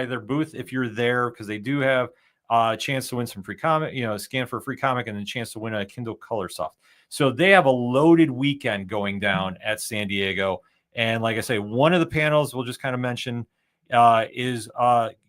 their booth if you're there, because they do have a chance to win some free comic, scan for a free comic, and a chance to win a Kindle Color Soft. So they have a loaded weekend going down at San Diego. And like I say, one of the panels we'll just kind of mention is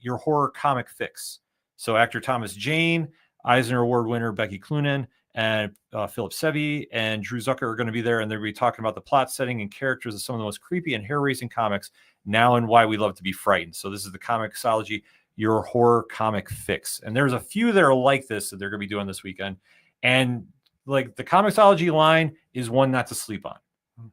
your horror comic fix. So actor Thomas Jane, Eisner Award winner Becky Cloonan, and Philip Sevi and Drew Zucker are going to be there, and they'll be talking about the plot setting and characters of some of the most creepy and hair-raising comics now, and why we love to be frightened. So this is the Comicsology, your horror comic fix. And there's a few that are like this that they're going to be doing this weekend. And like the Comicsology line is one not to sleep on.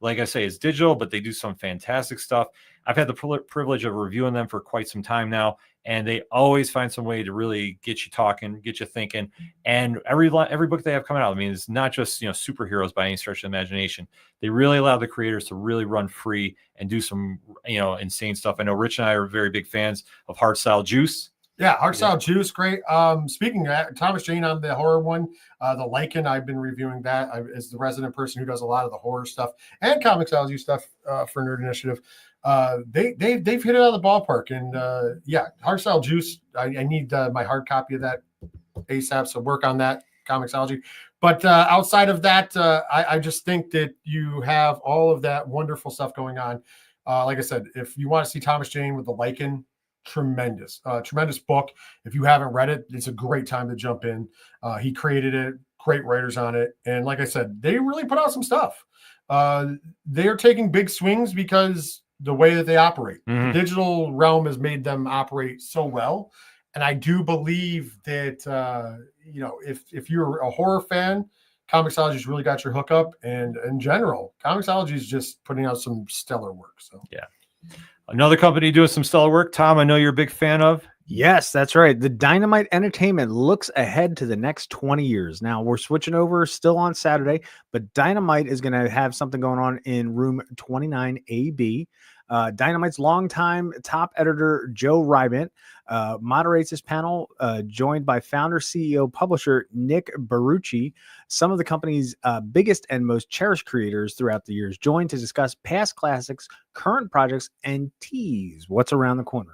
Like I say, it's digital, but they do some fantastic stuff. I've had the privilege of reviewing them for quite some time now, and they always find some way to really get you talking, get you thinking. And every book they have coming out, I mean, it's not just superheroes by any stretch of the imagination. They really allow the creators to really run free and do some insane stuff. I know Rich and I are very big fans of Hardstyle Juice. Yeah, Hardstyle Juice, great. Speaking of that, Thomas Jane on the horror one, the Lycan, I've been reviewing that as the resident person who does a lot of the horror stuff and Comicsology stuff for Nerd Initiative. They've hit it out of the ballpark, and Hardstyle Juice. I need my hard copy of that ASAP, so work on that, Comicsology. But outside of that, I just think that you have all of that wonderful stuff going on. Like I said, if you want to see Thomas Jane with the Lycan, tremendous book. If you haven't read it, it's a great time to jump in. He created it, great writers on it, and like I said, they really put out some stuff. They are taking big swings because the way that they operate, the digital realm has made them operate so well. And I do believe that if you're a horror fan, Comicsology's really got your hookup, and in general, Comicsology is just putting out some stellar work. So yeah. Another company doing some stellar work, Tom, I know you're a big fan of. Yes, that's right. The Dynamite Entertainment looks ahead to the next 20 years. Now, we're switching over still on Saturday, but Dynamite is going to have something going on in room 29AB. Dynamite's longtime top editor, Joe Rybant, moderates this panel, joined by founder, CEO, publisher Nick Barucci. Some of the company's biggest and most cherished creators throughout the years joined to discuss past classics, current projects, and tease what's around the corner.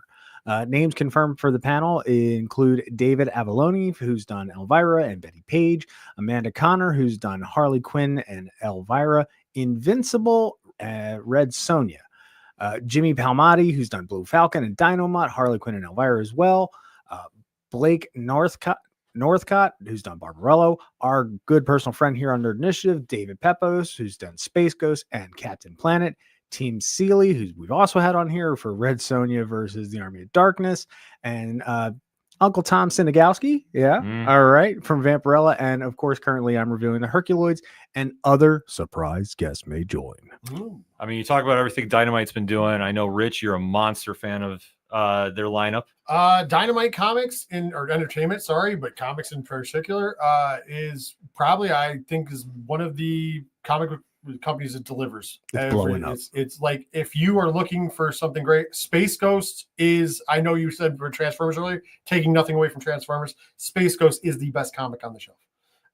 Names confirmed for the panel include David Avalone, who's done Elvira and Betty Page, Amanda Connor, who's done Harley Quinn and Elvira, Invincible, Red Sonja. Jimmy Palmiotti, who's done Blue Falcon and Dynamite, Harley Quinn and Elvira as well. Blake Northcott, who's done Barbarello. Our good personal friend here on Nerd Initiative, David Pepos, who's done Space Ghost and Captain Planet. Team Seeley, who we've also had on here for Red Sonja versus the Army of Darkness. And Uncle Tom Sinigowski, all right, from Vampirella. And of course, currently I'm reviewing the Herculoids, and other surprise guests may join. I mean, you talk about everything Dynamite's been doing. I know, Rich, you're a monster fan of their lineup. Dynamite Comics or Entertainment, but comics in particular is probably, I think, is one of the comic book companies that delivers. It's blowing up. It's like, if you are looking for something great, Space Ghost is, I know you said for Transformers earlier, taking nothing away from Transformers, Space Ghost is the best comic on the shelf.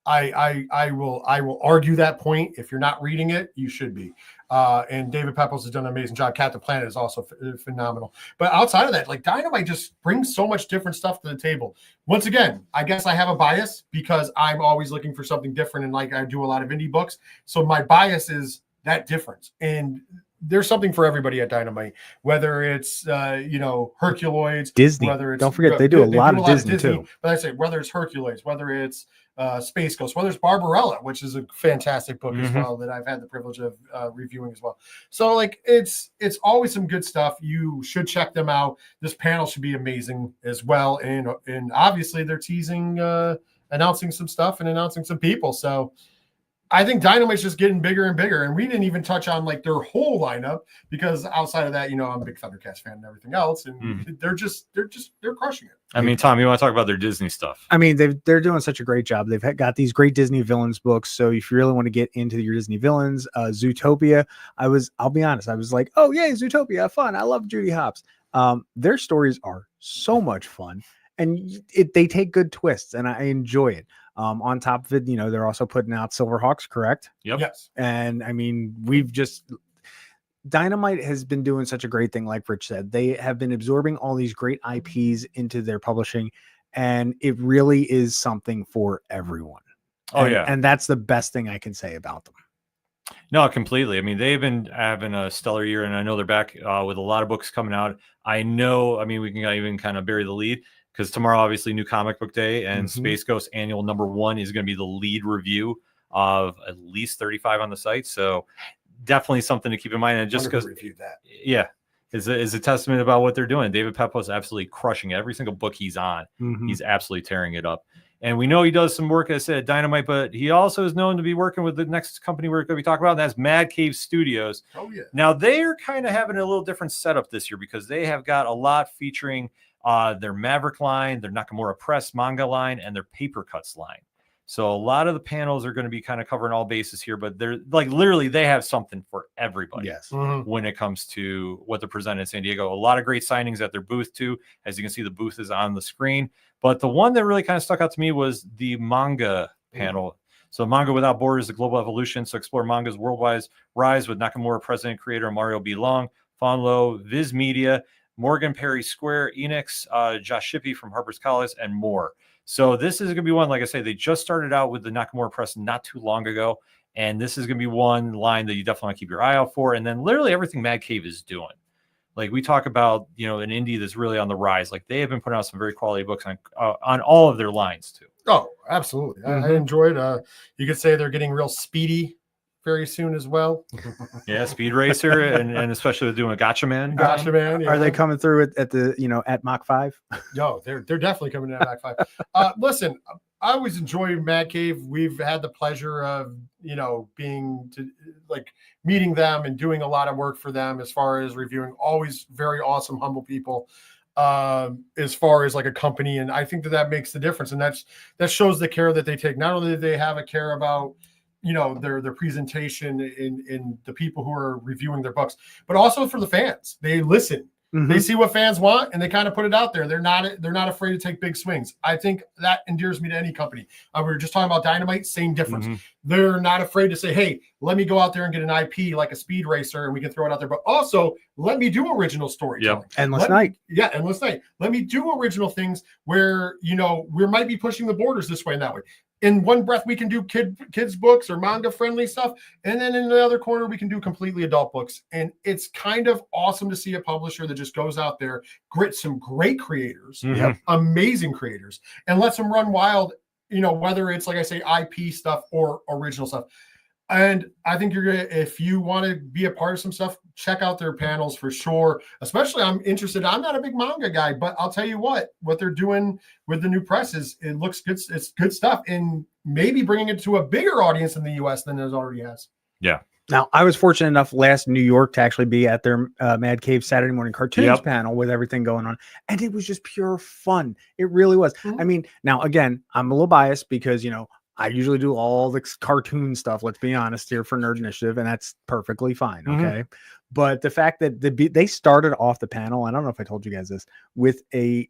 I will argue that point. If you're not reading it, you should be. And David Pepose has done an amazing job. Captain Planet is also phenomenal. But outside of that, like Dynamite just brings so much different stuff to the table. Once again, I guess I have a bias because I'm always looking for something different, and like I do a lot of indie books, so my bias is that difference. And there's something for everybody at Dynamite, whether it's Herculoids, Disney. whether it's, don't forget they do a lot of Disney too. But I say whether it's Herculoids, whether it's Space Ghost, whether it's Barbarella, which is a fantastic book as well that I've had the privilege of reviewing as well. So like it's always some good stuff. You should check them out. This panel should be amazing as well, and obviously they're teasing, announcing some stuff and announcing some people. So I think Dynamite's just getting bigger and bigger, and we didn't even touch on like their whole lineup because outside of that, I'm a big Thundercats fan and everything else, and they're crushing it. I mean, Tom, you want to talk about their Disney stuff? I mean, they're doing such a great job. They've got these great Disney villains books. So if you really want to get into your Disney villains, Zootopia, I'll be honest, I was like, oh yay, Zootopia, fun. I love Judy Hopps. Their stories are so much fun, and they take good twists, and I enjoy it. On top of it, they're also putting out Silverhawks, correct? Yep. Yes. And I mean, Dynamite has been doing such a great thing. Like Rich said, they have been absorbing all these great IPs into their publishing, and it really is something for everyone. And that's the best thing I can say about them. No, completely. I mean, they've been having a stellar year, and I know they're back with a lot of books coming out. I mean, we can even kind of bury the lead, because tomorrow, obviously, New Comic Book Day, and Space Ghost Annual #1 is going to be the lead review of at least 35 on the site. So definitely something to keep in mind. And just because, is a testament about what they're doing. David Pepose is absolutely crushing it. Every single book he's on, he's absolutely tearing it up. And we know he does some work, as I said, at Dynamite, but he also is known to be working with the next company we're going to be talking about, and that's Mad Cave Studios. Oh, yeah. Now, they're kind of having a little different setup this year because they have got a lot featuring their Maverick line, their Nakamura Press manga line, and their Paper Cuts line. So a lot of the panels are going to be kind of covering all bases here, but they're like literally they have something for everybody. Yes. When it comes to what they're presenting in San Diego. A lot of great signings at their booth too. As you can see, the booth is on the screen. But the one that really kind of stuck out to me was the manga panel. So Manga Without Borders, the global evolution. So explore manga's worldwide rise with Nakamura president creator Mario B. Long, Fonlo, Viz Media, Morgan Perry Square, Enix, Josh Shippey from Harper's College, and more. So this is going to be one, like I say, they just started out with the Nakamura Press not too long ago. And this is going to be one line that you definitely want to keep your eye out for. And then literally everything Mad Cave is doing. Like we talk about, an indie that's really on the rise. Like they have been putting out some very quality books on all of their lines too. Oh, absolutely. I enjoyed. You could say they're getting real speedy very soon as well. Yeah, Speed Racer, and especially with doing a Gotcha Man. Gotcha Man. Yeah. Are they coming through at the at Mach 5? No, they're definitely coming in at Mach 5. Listen, I always enjoy Mad Cave. We've had the pleasure of meeting them and doing a lot of work for them as far as reviewing. Always very awesome, humble people. As far as like a company, and I think that makes the difference, and that shows the care that they take. Not only do they have a care about their presentation in the people who are reviewing their books, but also for the fans. They listen. They see what fans want and they kind of put it out there. They're not afraid to take big swings. I think that endears me to any company. We were just talking about Dynamite, same difference. They're not afraid to say, hey, let me go out there and get an IP like a Speed Racer and we can throw it out there, but also let me do original storytelling. Endless Night. Yeah, Endless Night. Let me do original things where we might be pushing the borders this way and that way. In one breath, we can do kids books or manga friendly stuff. And then in the other corner, we can do completely adult books. And it's kind of awesome to see a publisher that just goes out there, grits some great creators, amazing creators, and lets them run wild, whether it's, like I say, IP stuff or original stuff. And I think if you want to be a part of some stuff, check out their panels for sure. Especially, I'm interested. I'm not a big manga guy, but I'll tell you what they're doing with the new press it looks good. It's good stuff, and maybe bringing it to a bigger audience in the U.S. than it already has. Yeah. Now, I was fortunate enough last New York to actually be at their Mad Cave Saturday Morning Cartoons panel with everything going on. And it was just pure fun. It really was. I mean, now, again, I'm a little biased because, I usually do all the cartoon stuff, let's be honest here, for Nerd Initiative, and that's perfectly fine. Okay. But the fact that they started off the panel, I don't know if I told you guys this, with they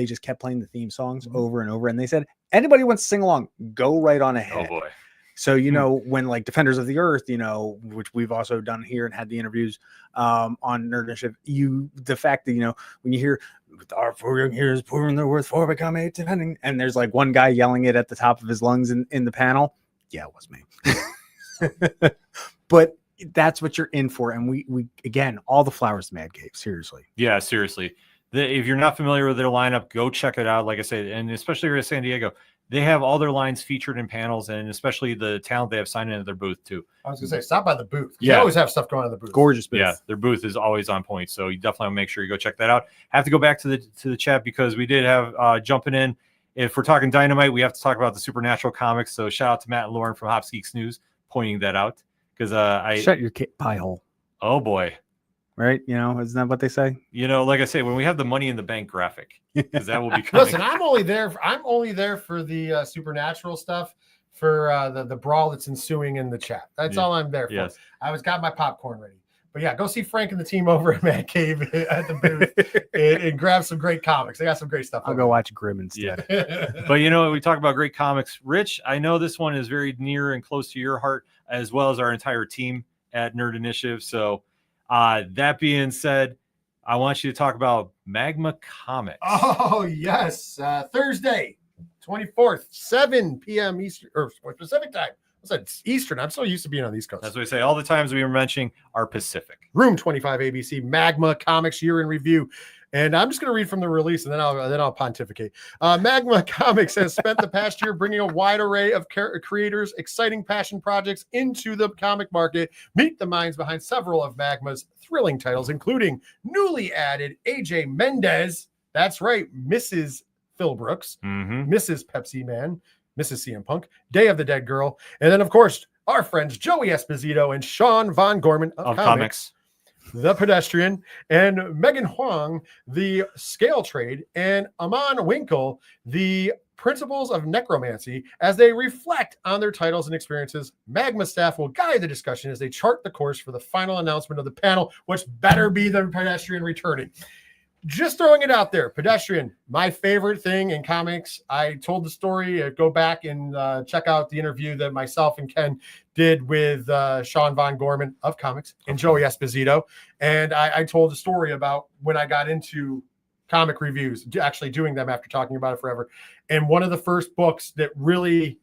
just kept playing the theme songs over and over. And they said, anybody wants to sing along, go right on ahead. Oh boy. So, when like Defenders of the Earth, which we've also done here and had the interviews on Nerd Initiative, the fact that, when you hear with our 4 young heroes pouring their worth for become 8 defending, and there's like one guy yelling it at the top of his lungs in the panel. Yeah, it was me. But that's what you're in for. And we again, all the flowers Mad gave, seriously. Yeah, seriously. If you're not familiar with their lineup, go check it out. Like I said, and especially here at San Diego, they have all their lines featured in panels, and especially the talent they have signed into their booth too. I was gonna say, stop by the booth. They always have stuff going on in the booth. Gorgeous booth. Yeah, their booth is always on point. So you definitely want to make sure you go check that out. Have to go back to the chat because we did have jumping in. If we're talking Dynamite, we have to talk about the Supernatural comics. So shout out to Matt and Lauren from Hops Geeks News pointing that out because I shut your pie hole. Oh boy. Right, isn't that what they say? Like I say, when we have the Money in the Bank graphic, because that will be coming. Listen, I'm only there for the Supernatural stuff, for the brawl that's ensuing in the chat. That's all I'm there for. Yes. I got my popcorn ready. But yeah, go see Frank and the team over at Man Cave at the booth and grab some great comics. They got some great stuff. I'll go watch Grimm instead. Yeah. But we talk about great comics. Rich, I know this one is very near and close to your heart, as well as our entire team at Nerd Initiative. So that being said, I want you to talk about Magma Comics. Oh, yes. Thursday, 24th, 7 p.m. Eastern or Pacific time. What's that? It's Eastern. I'm so used to being on the East Coast. That's what we say. All the times we were mentioning are Pacific. Room 25 ABC, Magma Comics year in review. And I'm just going to read from the release, and then I'll pontificate. Magma Comics has spent the past year bringing a wide array of creators, exciting passion projects into the comic market. Meet the minds behind several of Magma's thrilling titles, including newly added AJ Mendez. That's right, Mrs. Phil Brooks, Mrs. Pepsi Man, Mrs. CM Punk, Day of the Dead Girl, and then, of course, our friends Joey Esposito and Sean Von Gorman of Comics. The Pedestrian, and Megan Huang, the Scale Trade, and Amon Winkle, the Principles of Necromancy. As they reflect on their titles and experiences, Magma staff will guide the discussion as they chart the course for the final announcement of the panel, which better be the Pedestrian returning. Just throwing it out there, Pedestrian, my favorite thing in comics. I told the story. Go back and check out the interview that myself and Ken did with Sean Von Gorman of Comics and Joey Esposito. And I told the story about when I got into comic reviews, actually doing them after talking about it forever. And one of the first books that really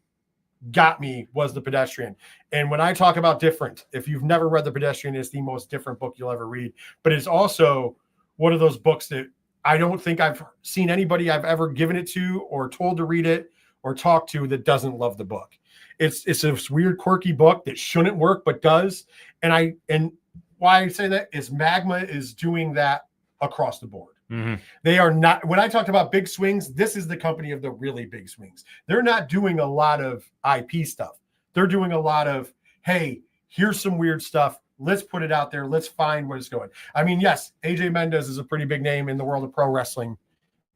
got me was The Pedestrian. And when I talk about different, if you've never read The Pedestrian, it's the most different book you'll ever read. But it's also one of those books that I don't think I've seen anybody I've ever given it to or told to read it or talk to that doesn't love the book. It's this weird, quirky book that shouldn't work, but does. And why I say that is Magma is doing that across the board. They are not, when I talked about big swings, this is the company of the really big swings. They're not doing a lot of IP stuff. They're doing a lot of, hey, here's some weird stuff. Let's put it out there. Let's find where it's going. I mean, yes, AJ Mendez is a pretty big name in the world of pro wrestling,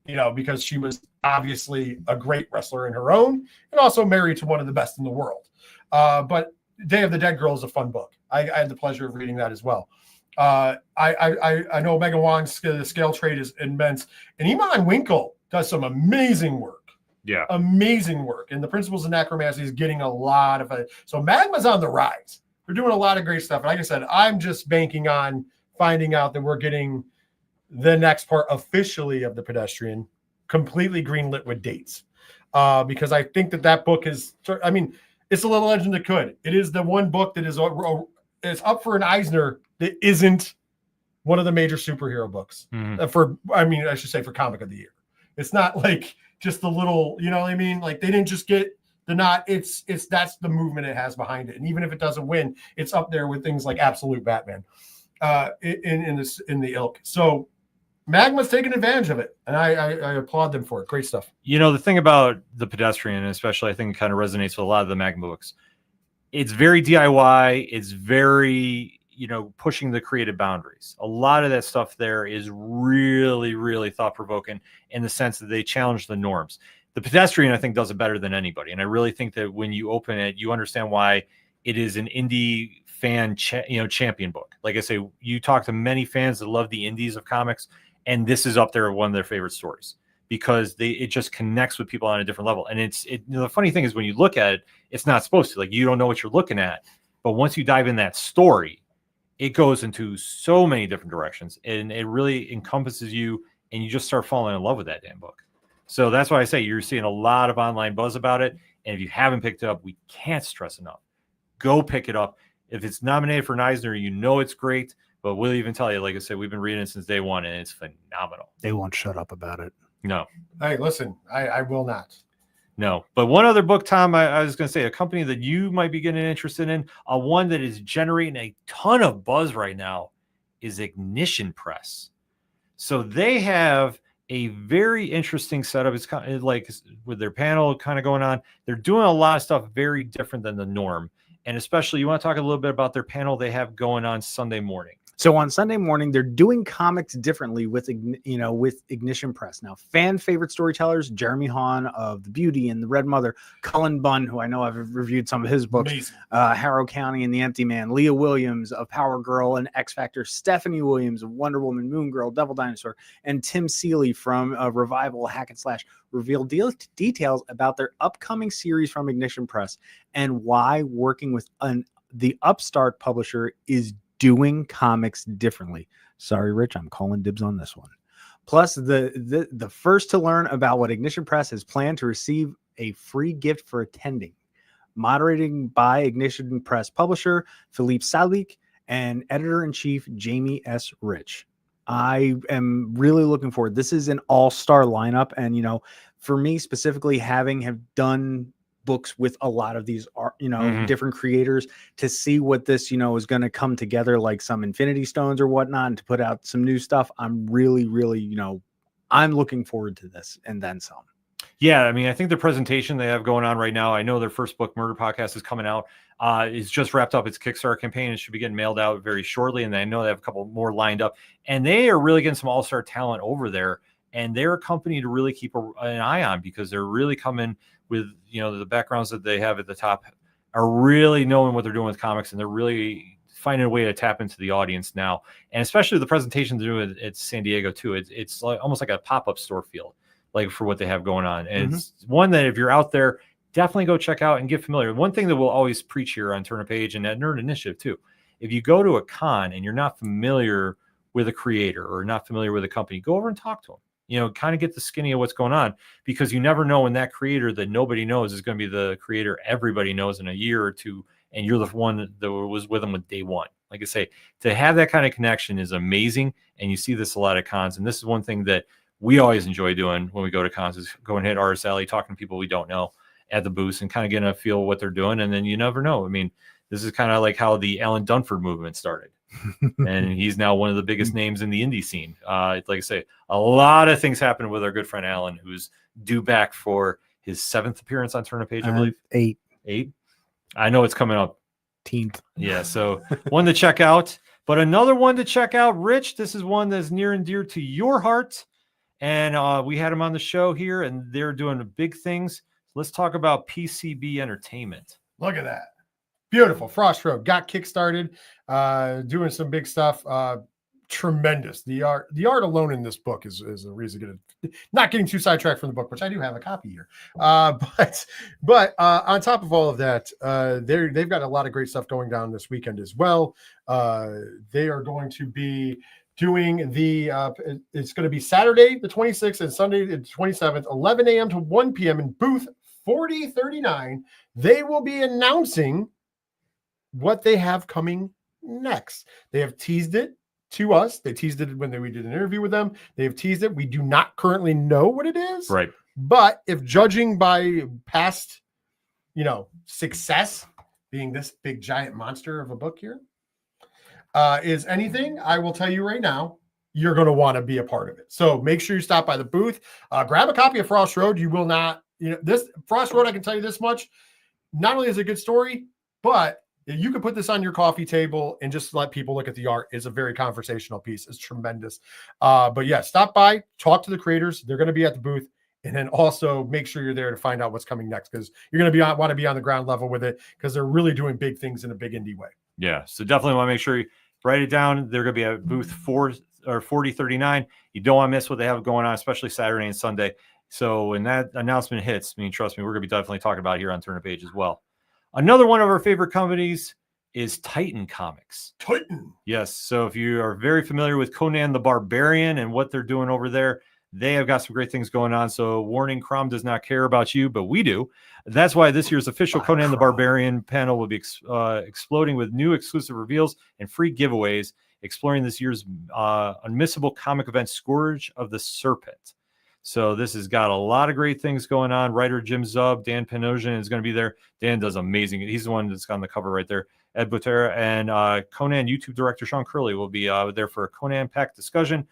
because she was obviously a great wrestler in her own and also married to one of the best in the world. But Day of the Dead Girl is a fun book. I had the pleasure of reading that as well. I know Megan Wong's Scale Trade is immense, and Iman Winkle does some amazing work. Yeah, amazing work. And the Principles of Necromancy is getting a lot of it. So Magma's on the rise. They're doing a lot of great stuff. And like I said, I'm just banking on finding out that we're getting the next part officially of The Pedestrian completely greenlit with dates. Because I think that book is, I mean, it's a little legend that could. It is the one book that is it's up for an Eisner that isn't one of the major superhero books I should say for comic of the year. It's not like just the little, you know what I mean? Like they didn't just get the nod. It's that's the movement it has behind it. And even if it doesn't win, it's up there with things like Absolute Batman in the ilk. So Magma's taking advantage of it, and I applaud them for it. Great stuff. The thing about The Pedestrian, especially, I think it kind of resonates with a lot of the Magma books. It's very DIY. It's very, pushing the creative boundaries. A lot of that stuff there is really, really thought-provoking in the sense that they challenge the norms. the pedestrian, I think, does it better than anybody. And I really think that when you open it, you understand why it is an indie fan, champion book. Like I say, you talk to many fans that love the indies of comics, and this is up there one of their favorite stories because it just connects with people on a different level. And the funny thing is when you look at it, it's not supposed to. Like, you don't know what you're looking at, but once you dive in that story, it goes into so many different directions, and it really encompasses you, and you just start falling in love with that damn book. So that's why I say you're seeing a lot of online buzz about it. And if you haven't picked it up, we can't stress enough. Go pick it up. If it's nominated for an Eisner, you know it's great. But we'll even tell you, like I said, we've been reading it since day one, and it's phenomenal. They won't shut up about it. No. Hey, listen, I will not. No. But one other book, Tom, I was going to say, a company that you might be getting interested in, one that is generating a ton of buzz right now, is Ignition Press. So they have a very interesting setup. It's kind of like with their panel kind of going on. They're doing a lot of stuff very different than the norm. And especially, you want to talk a little bit about their panel they have going on Sunday morning. So on Sunday morning, they're doing comics differently with Ignition Press. Now, fan favorite storytellers, Jeremy Hahn of The Beauty and The Red Mother, Cullen Bunn, who I know I've reviewed some of his books, Harrow County and The Empty Man, Leah Williams of Power Girl and X Factor, Stephanie Williams of Wonder Woman, Moon Girl, Devil Dinosaur, and Tim Seeley from Revival Hack and Slash reveal details about their upcoming series from Ignition Press and why working with the upstart publisher is doing comics differently. Sorry, Rich, I'm calling dibs on this one. Plus, the first to learn about what Ignition Press has planned to receive a free gift for attending. Moderating by Ignition Press publisher Philippe Salik and editor-in-chief Jamie S. Rich. I am really looking forward. This is an all-star lineup, and for me specifically, have done books with a lot of these different creators, to see what this is going to come together, like some Infinity Stones or whatnot, and to put out some new stuff. I'm really I'm looking forward to this, and then some. Yeah, I mean, I think the presentation they have going on right now, I know their first book, Murder Podcast, is coming out. It's just wrapped up its Kickstarter campaign. It should be getting mailed out very shortly, and I know they have a couple more lined up, and they are really getting some all-star talent over there, and they're a company to really keep an eye on, because they're really coming with the backgrounds that they have at the top, are really knowing what they're doing with comics, and they're really finding a way to tap into the audience now. And especially the presentation they're doing at San Diego too. It's like almost like a pop-up store feel, like, for what they have going on. And it's one that if you're out there, definitely go check out and get familiar. One thing that we'll always preach here on Turn a Page and at Nerd Initiative too, if you go to a con and you're not familiar with a creator or not familiar with a company, go over and talk to them. Kind of get the skinny of what's going on, because you never know when that creator that nobody knows is going to be the creator everybody knows in a year or two, and you're the one that was with them with day one. Like I say, to have that kind of connection is amazing, and you see this a lot at cons. And this is one thing that we always enjoy doing when we go to cons, is go and hit Artist Alley, talking to people we don't know at the booths, and kind of getting a feel of what they're doing. And then you never know. I mean, this is kind of like how the Alan Dunford movement started. And he's now one of the biggest names in the indie scene. Like I say, a lot of things happened with our good friend Alan, who's due back for his 7th appearance on Turn a Page, I believe. 8. I know it's coming up. 18th. Yeah, so one to check out. But another one to check out, Rich, this is one that's near and dear to your heart. And we had him on the show here, and they're doing big things. Let's talk about PCB Entertainment. Look at that. Beautiful. Frost Road got kickstarted, doing some big stuff. Tremendous. The art alone in this book is a reason to not getting too sidetracked from the book, which I do have a copy here. But on top of all of that, they've got a lot of great stuff going down this weekend as well. They are going to be doing it's going to be Saturday the 26th and Sunday the 27th, 11 a.m. to 1 p.m. in booth 4039. They will be announcing what they have coming next. They have teased it to us. They teased it when we did an interview with them. They have teased it. We do not currently know what it is. Right. But if judging by past, success, being this big giant monster of a book here, is anything, I will tell you right now, you're going to want to be a part of it. So make sure you stop by the booth, grab a copy of Frost Road. You will not, this Frost Road, I can tell you this much, not only is it a good story, but you could put this on your coffee table and just let people look at the art. It's a very conversational piece. It's tremendous. But yeah, stop by, talk to the creators. They're going to be at the booth. and then also make sure you're there to find out what's coming next, because you're going to want to be on the ground level with it, because they're really doing big things in a big indie way. Yeah, so definitely want to make sure you write it down. They're going to be at booth 4039. You don't want to miss what they have going on, especially Saturday and Sunday. So when that announcement hits, I mean, trust me, we're going to be definitely talking about it here on Turn a Page as well. Another one of our favorite companies is Titan Comics. Titan. Yes. So if you are very familiar with Conan the Barbarian and what they're doing over there, they have got some great things going on. So warning, Crom does not care about you, but we do. That's why this year's official Conan the Barbarian panel will be exploding with new exclusive reveals and free giveaways, exploring this year's unmissable comic event, Scourge of the Serpent. So this has got a lot of great things going on. Writer Jim Zub, Dan Panosian is going to be there. Dan does amazing. He's the one that's on the cover right there. Ed Butera and Conan YouTube director Sean Curley will be there for a Conan pack discussion,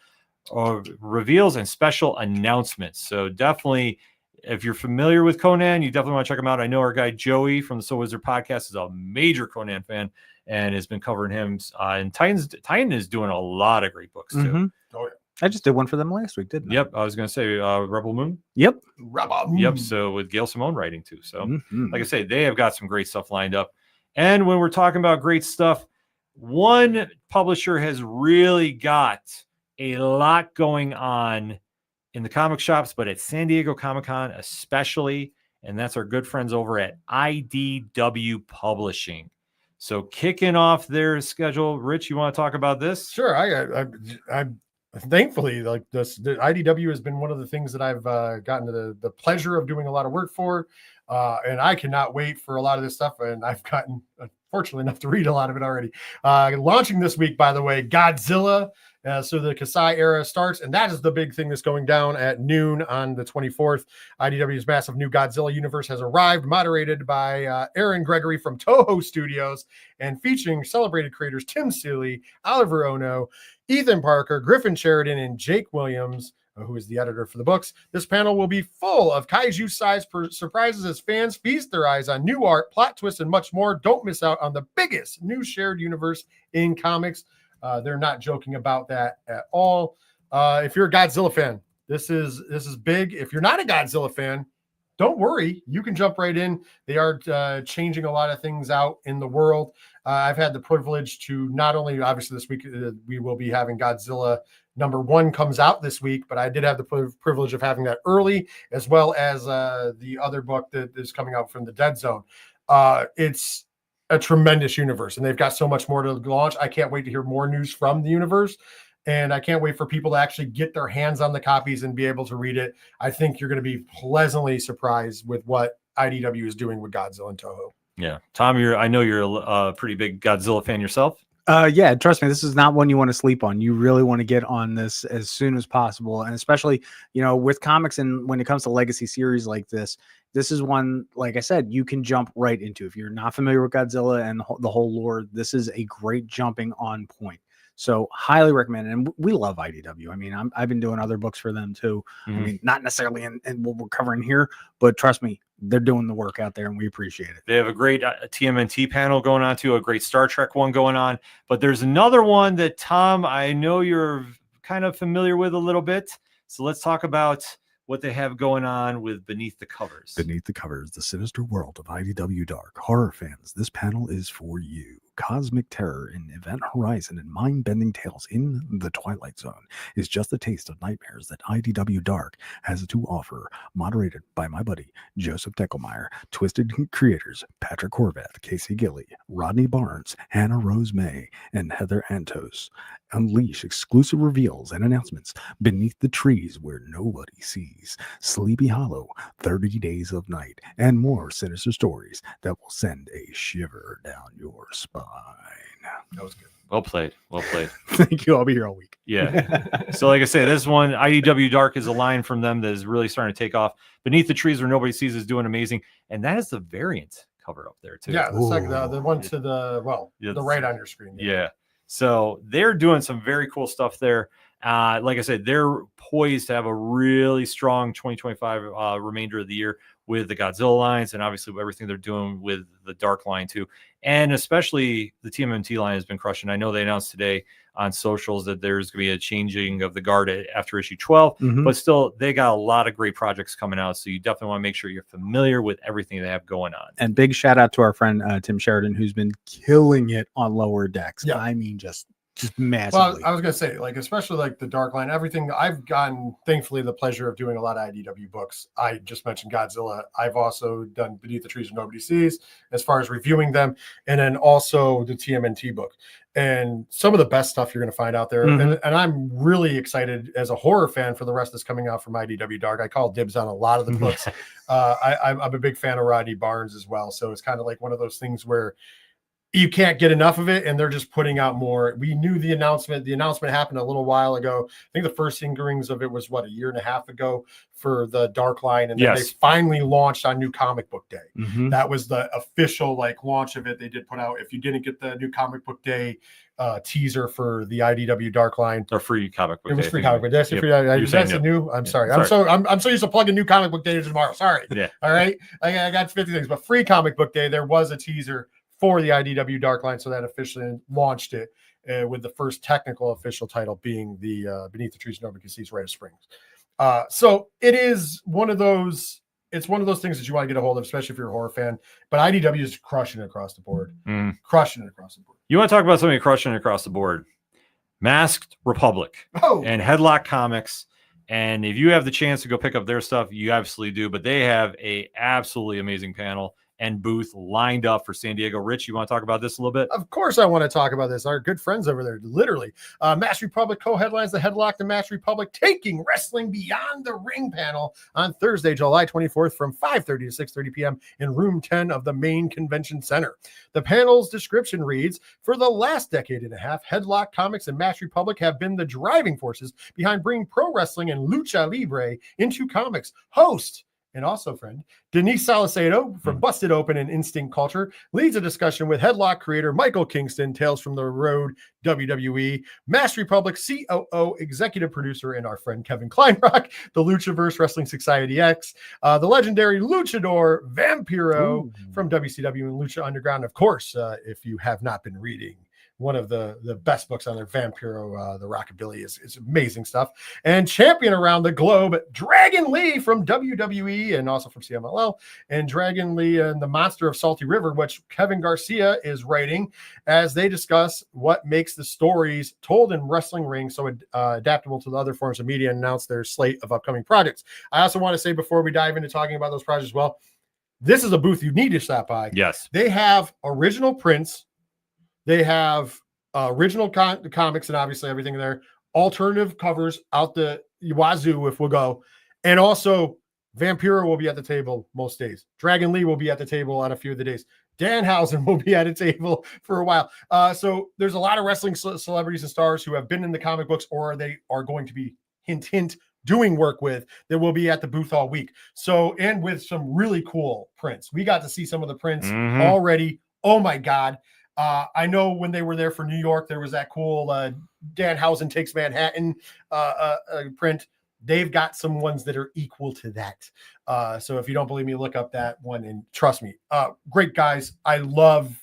reveals, and special announcements. So definitely, if you're familiar with Conan, you definitely want to check him out. I know our guy Joey from the Soul Wizard podcast is a major Conan fan and has been covering him. And Titan is doing a lot of great books too. Mm-hmm. Oh yeah. I just did one for them last week, didn't I? Yep, I was going to say Rebel Moon. Yep. Rebel Moon. Yep. So with Gail Simone writing too. So like I say, they have got some great stuff lined up. And when we're talking about great stuff, one publisher has really got a lot going on in the comic shops, but at San Diego Comic-Con especially, and that's our good friends over at IDW Publishing. So kicking off their schedule, Rich, you want to talk about this? Sure. I thankfully, like this, the IDW has been one of the things that I've gotten to the pleasure of doing a lot of work for, and I cannot wait for a lot of this stuff. And I've gotten, fortunately enough, to read a lot of it already. Launching this week, by the way, Godzilla. So the Kasai era starts, and that is the big thing that's going down at noon on the 24th. IDW's massive new Godzilla universe has arrived, moderated by Aaron Gregory from Toho Studios, and featuring celebrated creators Tim Seeley, Oliver Ono, Ethan Parker, Griffin Sheridan, and Jake Williams, who is the editor for the books. This panel will be full of kaiju-sized surprises as fans feast their eyes on new art, plot twists, and much more. Don't miss out on the biggest new shared universe in comics. They're not joking about that at all. If you're a Godzilla fan, this is big. If you're not a Godzilla fan, don't worry. You can jump right in. They are changing a lot of things out in the world. I've had the privilege to not only, obviously this week, we will be having Godzilla #1 comes out this week, but I did have the privilege of having that early, as well as the other book that is coming out from the Dead Zone. It's a tremendous universe, and they've got so much more to launch. I can't wait to hear more news from the universe, and I can't wait for people to actually get their hands on the copies and be able to read it. I think you're going to be pleasantly surprised with what IDW is doing with Godzilla and Toho. Yeah, Tom, I know you're a pretty big Godzilla fan yourself. Yeah, trust me, this is not one you want to sleep on. You really want to get on this as soon as possible. And especially, with comics, and when it comes to legacy series like this is one, like I said, you can jump right into. If you're not familiar with Godzilla and the whole lore, this is a great jumping on point. So highly recommend it. And we love IDW. I mean, I've been doing other books for them too. Mm-hmm. I mean, not necessarily in what we're covering here, but trust me, they're doing the work out there and we appreciate it. They have a great TMNT panel going on too, a great Star Trek one going on. But there's another one that, Tom, I know you're kind of familiar with a little bit. So let's talk about what they have going on with Beneath the Covers. Beneath the Covers, the sinister world of IDW Dark. Horror fans, this panel is for you. Cosmic terror in Event Horizon and mind-bending tales in the Twilight Zone is just a taste of nightmares that IDW Dark has to offer. Moderated by my buddy Joseph Deckelmeyer, Twisted creators Patrick Horvath, Casey Gilly, Rodney Barnes, Hannah Rose May, and Heather Antos. Unleash exclusive reveals and announcements beneath the trees where nobody sees. Sleepy Hollow, 30 Days of Night, and more sinister stories that will send a shiver down your spine. That was good. Well played. Well played. Thank you. I'll be here all week. Yeah. So like I say, this one, IDW Dark, is a line from them that is really starting to take off. Beneath the Trees Where Nobody Sees is doing amazing. And that is the variant cover up there too. Yeah, the one to the right on your screen. Yeah. So they're doing some very cool stuff there. Like I said, they're poised to have a really strong 2025 remainder of the year with the Godzilla lines, and obviously everything they're doing with the Dark line too. And especially the TMNT line has been crushing. I know they announced today on socials that there's going to be a changing of the guard after issue 12, but still they got a lot of great projects coming out. So you definitely want to make sure you're familiar with everything they have going on. And big shout out to our friend Tim Sheridan, who's been killing it on Lower Decks. Yeah. I mean, just massively. Well, I was gonna say, like, especially like the Dark line, everything. I've gotten, thankfully, the pleasure of doing a lot of IDW books. I just mentioned Godzilla. I've also done Beneath the Trees Nobody Sees, as far as reviewing them, and then also the TMNT book. And some of the best stuff you're going to find out there. And I'm really excited as a horror fan for the rest that's coming out from IDW Dark. I call dibs on a lot of the books. I'm a big fan of Rodney Barnes as well. So it's kind of like one of those things where you can't get enough of it, and they're just putting out more. We knew the announcement. The announcement happened a little while ago. I think the first inklings of it was, what, a year and a half ago for the Dark line, and then they finally launched on New Comic Book Day. That was the official like launch of it. They did put out, if you didn't get the New Comic Book Day teaser for the IDW Dark line, or free comic book. It was free comic book. That's a new. I'm sorry. I'm so used to plugging New Comic Book Day tomorrow. Sorry. Yeah. All right. I got 50 things, but free comic book day. There was a teaser for the IDW Dark line, so that officially launched it with the first technical official title being the Beneath the Trees Nobody Sees, Rite of Springs. So it is one of those. It's one of those things that you want to get a hold of, especially if you're a horror fan. But IDW is crushing it across the board. Crushing it across the board. You want to talk about something crushing it across the board? Masked Republic and Headlock Comics. And if you have the chance to go pick up their stuff, you absolutely do. But they have a absolutely amazing panel and booth lined up for San Diego. Rich, you want to talk about this a little bit? Of course I want to talk about this. Our good friends over there, literally. Masked Republic co-headlines the Headlock and Masked Republic Taking Wrestling Beyond the Ring panel on Thursday, July 24th from 5:30 to 6:30 p.m. in room 10 of the main convention center. The panel's description reads, for the last decade and a half, Headlock Comics and Masked Republic have been the driving forces behind bringing pro wrestling and lucha libre into comics. Host and also friend Denise Salcedo from Busted Open and Instinct Culture leads a discussion with Headlock creator Michael Kingston, Tales from the Road WWE, Masked Republic COO, executive producer, and our friend Kevin Kleinrock, the Luchaverse Wrestling Society X, the legendary luchador Vampiro from WCW and Lucha Underground. Of course, if you have not been reading one of the best books on there, Vampiro, the Rockabilly is amazing stuff. And champion around the globe, Dragon Lee from WWE and also from CMLL, and Dragon Lee and the Monster of Salty River, which Kevin Garcia is writing, as they discuss what makes the stories told in wrestling rings so adaptable to the other forms of media and announce their slate of upcoming projects. I also want to say, before we dive into talking about those projects, well, this is a booth you need to stop by. Yes. They have original prints. They have original comics and obviously everything there, alternative covers out the wazoo if we'll go. And also Vampiro will be at the table most days. Dragon Lee will be at the table on a few of the days. Danhausen will be at a table for a while. So there's a lot of wrestling celebrities and stars who have been in the comic books or they are going to be hint doing work with that will be at the booth all week. So, and with some really cool prints. We got to see some of the prints already. Oh my God. I know when they were there for New York, there was that cool Danhausen Takes Manhattan print. They've got some ones that are equal to that. So if you don't believe me, look up that one and trust me. Great guys. I love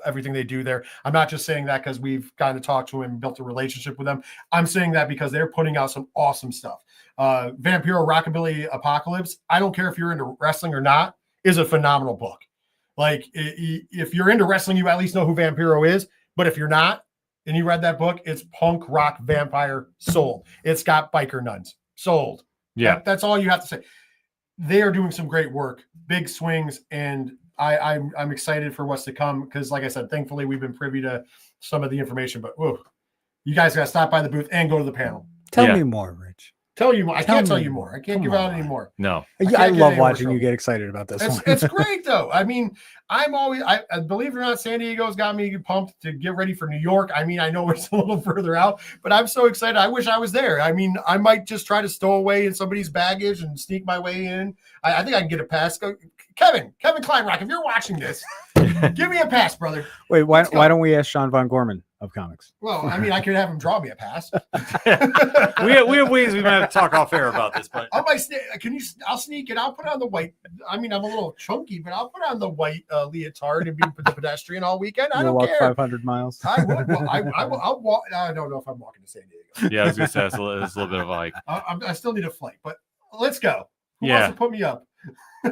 everything they do there. I'm not just saying that because we've kind of talked to them and built a relationship with them. I'm saying that because they're putting out some awesome stuff. Vampiro Rockabilly Apocalypse, I don't care if you're into wrestling or not, is a phenomenal book. Like, if you're into wrestling, you at least know who Vampiro is. But if you're not, and you read that book, it's punk rock vampire sold. It's got biker nuns sold. Yeah. That's all you have to say. They are doing some great work, big swings, and I'm excited for what's to come because, like I said, thankfully we've been privy to some of the information. But you guys got to stop by the booth and go to the panel. Tell me more, Rich. Tell you more. I can't tell you more. I can't give out any more. No. I love watching you get excited about this one. It's great though. I mean, I'm always, I believe it or not, San Diego's got me pumped to get ready for New York. I mean, I know it's a little further out, but I'm so excited. I wish I was there. I mean, I might just try to stow away in somebody's baggage and sneak my way in. I think I can get a pass. Kevin Kleinrock, if you're watching this, give me a pass, brother. Wait, why don't we ask Sean Von Gorman of comics. Well, I mean, I could have him draw me a pass. we have ways we might have to talk off air about this, but I might I'll sneak it. I'll put on the white. I mean, I'm a little chunky, but I'll put on the white leotard and be the pedestrian all weekend. I don't walk care. 500 miles. I would. Well, I'll walk. I don't know if I'm walking to San Diego. yeah, I was gonna say it's a little bit of a hike. I still need a flight, but let's go. Who Yeah. wants to put me up?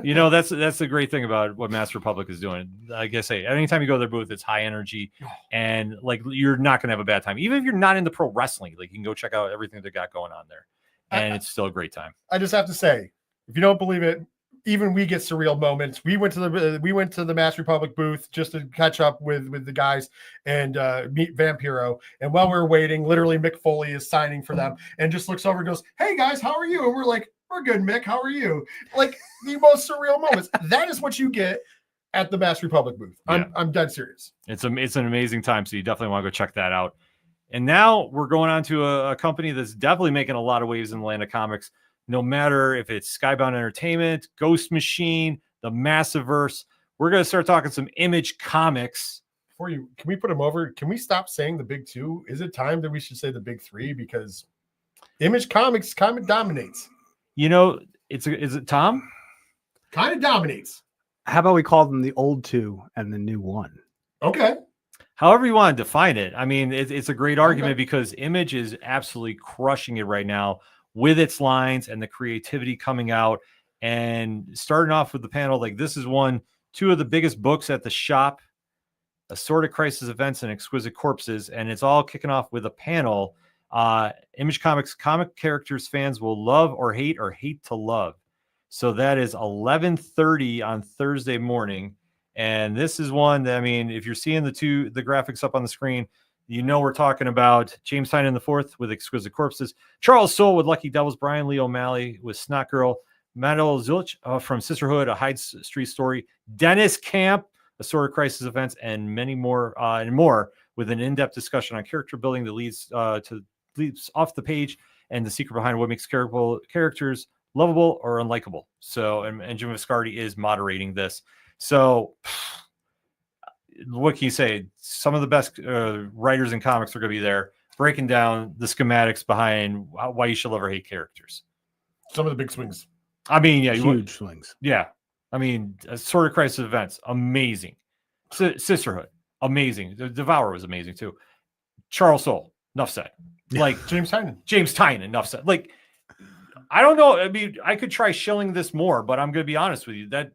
You know, that's the great thing about what Master Republic is doing. I guess anytime you go to their booth, it's high energy, and like you're not gonna have a bad time. Even if you're not into pro wrestling, like you can go check out everything they got going on there, and it's still a great time. I just have to say, if you don't believe it, even we get surreal moments. We went to the Master Republic booth just to catch up with the guys and meet Vampiro. And while we were waiting, literally Mick Foley is signing for them and just looks over and goes, "Hey guys, how are you?" And we're like, "We're good, Mick. How are you?" Like the most surreal moments. That is what you get at the Master Republic booth. I'm dead serious. It's an amazing time, so you definitely want to go check that out. And now we're going on to a company that's definitely making a lot of waves in the land of comics. No matter if it's Skybound Entertainment, Ghost Machine, the Massiverse, we're going to start talking some Image Comics. Can we put them over? Can we stop saying the big two? Is it time that we should say the big three? Because Image Comics kind of dominates. You know, is it Tom? Kind of dominates. How about we call them the old two and the new one? Okay. However you want to define it. I mean, it's a great argument because Image is absolutely crushing it right now with its lines and the creativity coming out. And starting off with the panel, like this is two of the biggest books at the shop, Assorted Crisis Events and Exquisite Corpses. And it's all kicking off with a panel. Image Comics comic characters fans will love or hate to love. So that is 11:30 on Thursday morning. And this is one that, I mean, if you're seeing the graphics up on the screen, you know we're talking about James Tynion IV with Exquisite Corpses, Charles Soule with Lucky Devils, Brian Lee O'Malley with Snot Girl, Manuel Zulich from Sisterhood, A Hyde Street Story, Dennis Camp, Assorted Crisis Events, and many more with an in-depth discussion on character building that leads off the page and the secret behind what makes characters lovable or unlikable. So, and Jim Viscardi is moderating this. So, what can you say? Some of the best writers in comics are going to be there breaking down the schematics behind why you should love or hate characters. Some of the big swings. I mean, yeah, huge swings. Yeah, I mean, Assorted Crisis Events, amazing. Sisterhood, amazing. The Devourer was amazing too. Charles Soule, enough said. Like James Tynion, enough said. Like, I don't know. I mean, I could try shilling this more, but I'm going to be honest with you that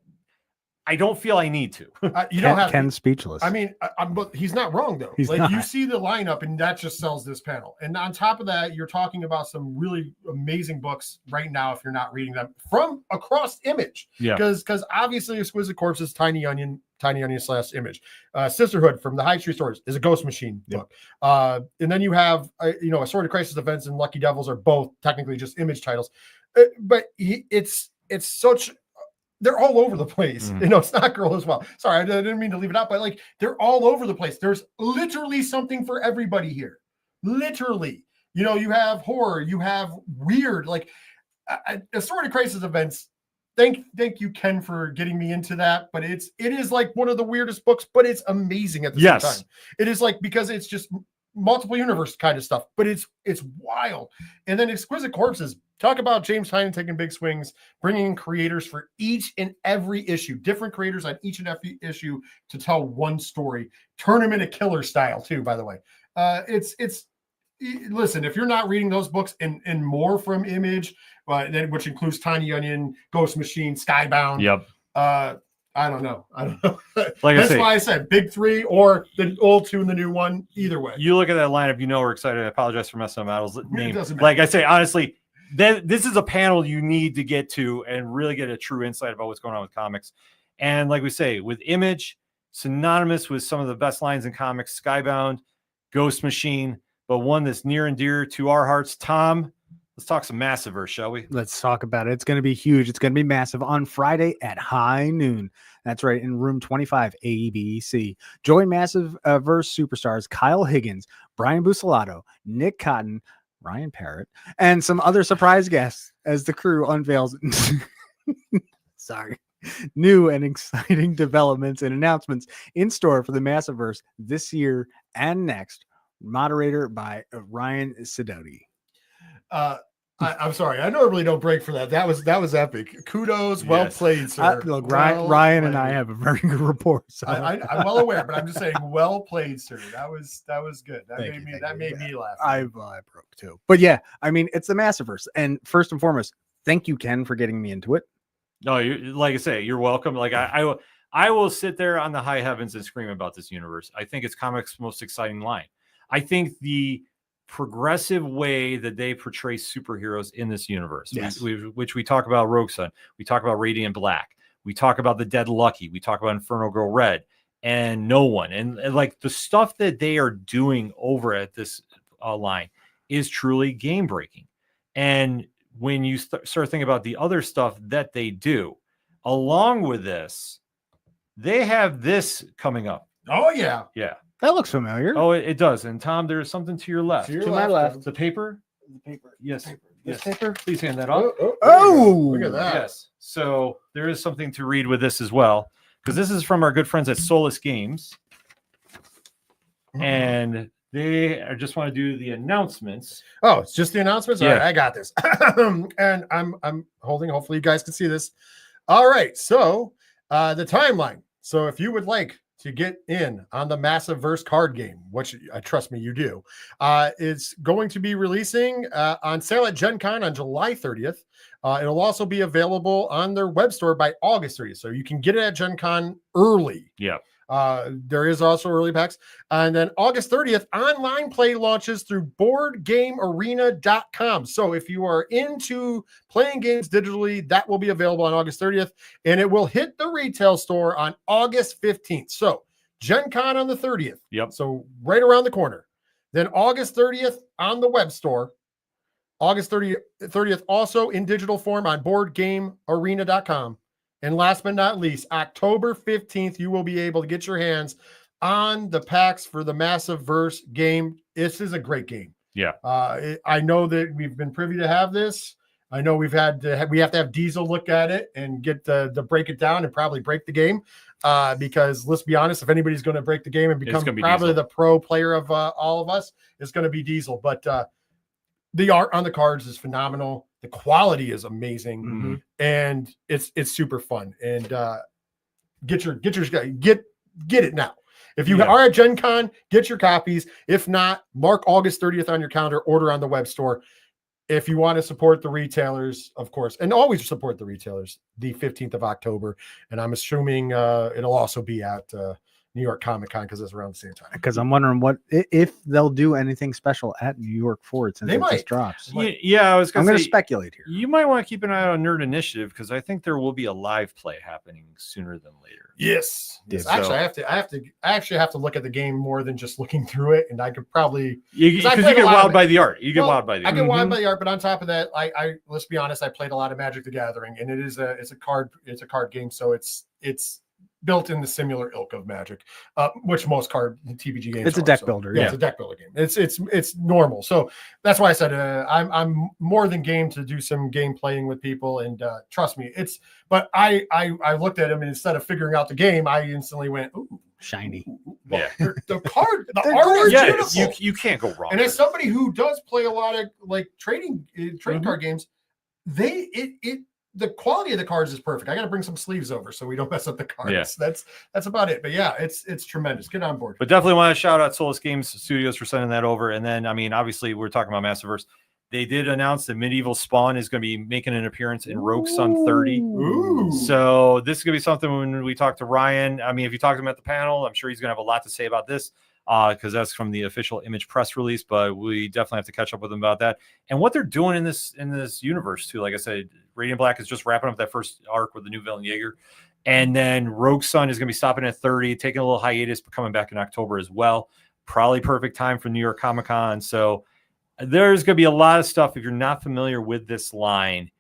I don't feel I need to. You don't have Ken's speechless. I mean, but he's not wrong though. You see the lineup, and that just sells this panel. And on top of that, you're talking about some really amazing books right now. If you're not reading them from across Image, because obviously Exquisite Corpses, Tiny Onion / Image, Sisterhood from the Hyde Street Stories is a Ghost Machine book, and then you have Assorted Crisis Events and Lucky Devils are both technically just Image titles, but it's such. They're all over the place. Snot Girl as well. Sorry, I didn't mean to leave it out, but like they're all over the place. There's literally something for everybody here. Literally, you have horror, you have weird, like Assorted Crisis Events. Thank you, Ken, for getting me into that. But it is like one of the weirdest books, but it's amazing at the same time. It is like, because it's just multiple universe kind of stuff, but it's wild. And then Exquisite Corpses, talk about James Tynion taking big swings, bringing in creators for each and every issue, different creators on each and every issue to tell one story. Turn them into killer style too, by the way. Listen, if you're not reading those books and more from Image, which includes Tiny Onion, Ghost Machine, Skybound. I don't know. That's why I said big three or the old two and the new one. Either way, you look at that lineup, we're excited. I apologize for messing up Adam's name. Like I say, honestly, this is a panel you need to get to and really get a true insight about what's going on with comics. And like we say, with Image, synonymous with some of the best lines in comics, Skybound, Ghost Machine, but one that's near and dear to our hearts. Tom, let's talk some Massiverse, shall we? Let's talk about it. It's going to be huge. It's going to be massive on Friday at high noon. That's right, in room 25, AEBC. Join Massiverse superstars Kyle Higgins, Brian Buccellato, Nick Cotton, Ryan Parrott, and some other surprise guests as the crew unveils new and exciting developments and announcements in store for the Massiverse this year and next, moderator by Ryan Sidoti. I'm sorry. I normally don't break for that. That was epic. Kudos. Well Yes. played, sir. Look, Well Ryan and I played. have a very good rapport. So I'm well aware, but I'm just saying, well played, sir. That was good. That Thank you, made me laugh. I broke too. But yeah, I mean, it's the Massiverse. And first and foremost, thank you, Ken, for getting me into it. No, you like I say, you're welcome. Like I will sit there on the high heavens and scream about this universe. I think it's comics' most exciting line. I think the progressive way that they portray superheroes in this universe, Yes. which we talk about Rogue Sun, we talk about Radiant Black, we talk about the Dead Lucky, we talk about Inferno Girl Red, and No One, and like the stuff that they are doing over at this line is truly game breaking. And when you start thinking about the other stuff that they do, along with this, they have this coming up. Oh yeah. Yeah. That looks familiar. Oh, it does. And Tom, there's something to your left. To your To my left. The paper? The paper. Yes. Paper. Yes. This paper. Please hand that off. Oh! Look at that. Yes. So there is something to read with this as well, because this is from our good friends at Solus Games. And they just want to do the announcements. Oh, it's just the announcements. Yeah. All right, I got this. And I'm holding. Hopefully, you guys can see this. All right. So the timeline. So if you would like to get in on the Massiverse card game, which trust me, you do, it's going to be releasing on sale at Gen Con on July 30th. It'll also be available on their web store by August 30th. So you can get it at Gen Con early. Yeah. There is also early packs. And then August 30th, online play launches through boardgamearena.com. So if you are into playing games digitally, that will be available on August 30th. And it will hit the retail store on August 15th. So Gen Con on the 30th. Yep. So right around the corner. Then August 30th on the web store. August 30th also in digital form on boardgamearena.com. And last but not least, October 15th, you will be able to get your hands on the packs for the Massiverse game. This is a great game. Yeah. I know that we've been privy to have this. I know we have to have Diesel look at it and get the break it down and probably break the game. Because let's be honest, if anybody's going to break the game and become probably Diesel. the pro player of all of us, it's going to be Diesel. But the art on the cards is phenomenal. The quality is amazing, and it's super fun. And get it now. If you are at Gen Con, get your copies. If not, mark August 30th on your calendar. Order on the web store. If you want to support the retailers, of course, and always support the retailers, the 15th of October. And I'm assuming it'll also be at New York Comic Con because it's around the same time. Because I'm wondering what if they'll do anything special at New York for it since They it might. just drops. Yeah, I was I'm going going to to speculate here. You might want to keep an eye on Nerd Initiative, because I think there will be a live play happening sooner than later. Yes. So- Actually, I actually have to look at the game more than just looking through it, and I could probably Because I you played a get lot of wowed it. by the art. You get Well, wowed by the I art. get wild by the art, but on top of that, I let's be honest, I played a lot of Magic the Gathering, and it's a card game, so it's built in the similar ilk of Magic, which most card TBG games. It's a are, deck so, builder, Yeah, yeah. it's a deck builder game. It's normal, so that's why I said I'm more than game to do some game playing with people, and trust me, it's. But I looked at him, and instead of figuring out the game, I instantly went, "Ooh, Shiny. Yeah. the card, the They're art is Yeah, beautiful." you can't go wrong. And with as it. somebody who does play a lot of like trading card games, the quality of the cards is perfect. I got to bring some sleeves over so we don't mess up the cards. Yeah. That's about it. But yeah, it's tremendous. Get on board. But definitely want to shout out Solus Games Studios for sending that over. And then, I mean, obviously, we're talking about Massiverse. They did announce that Medieval Spawn is going to be making an appearance in Rogue Sun 30. Ooh. So this is going to be something when we talk to Ryan. I mean, if you talk to him at the panel, I'm sure he's going to have a lot to say about this, because that's from the official Image press release. But we definitely have to catch up with him about that and what they're doing in this universe too. Like I said, Radiant Black is just wrapping up that first arc with the new villain Jaeger, and then Rogue Sun is going to be stopping at 30, taking a little hiatus, but coming back in October as well. Probably perfect time for New York Comic Con. So there's going to be a lot of stuff. If you're not familiar with this line,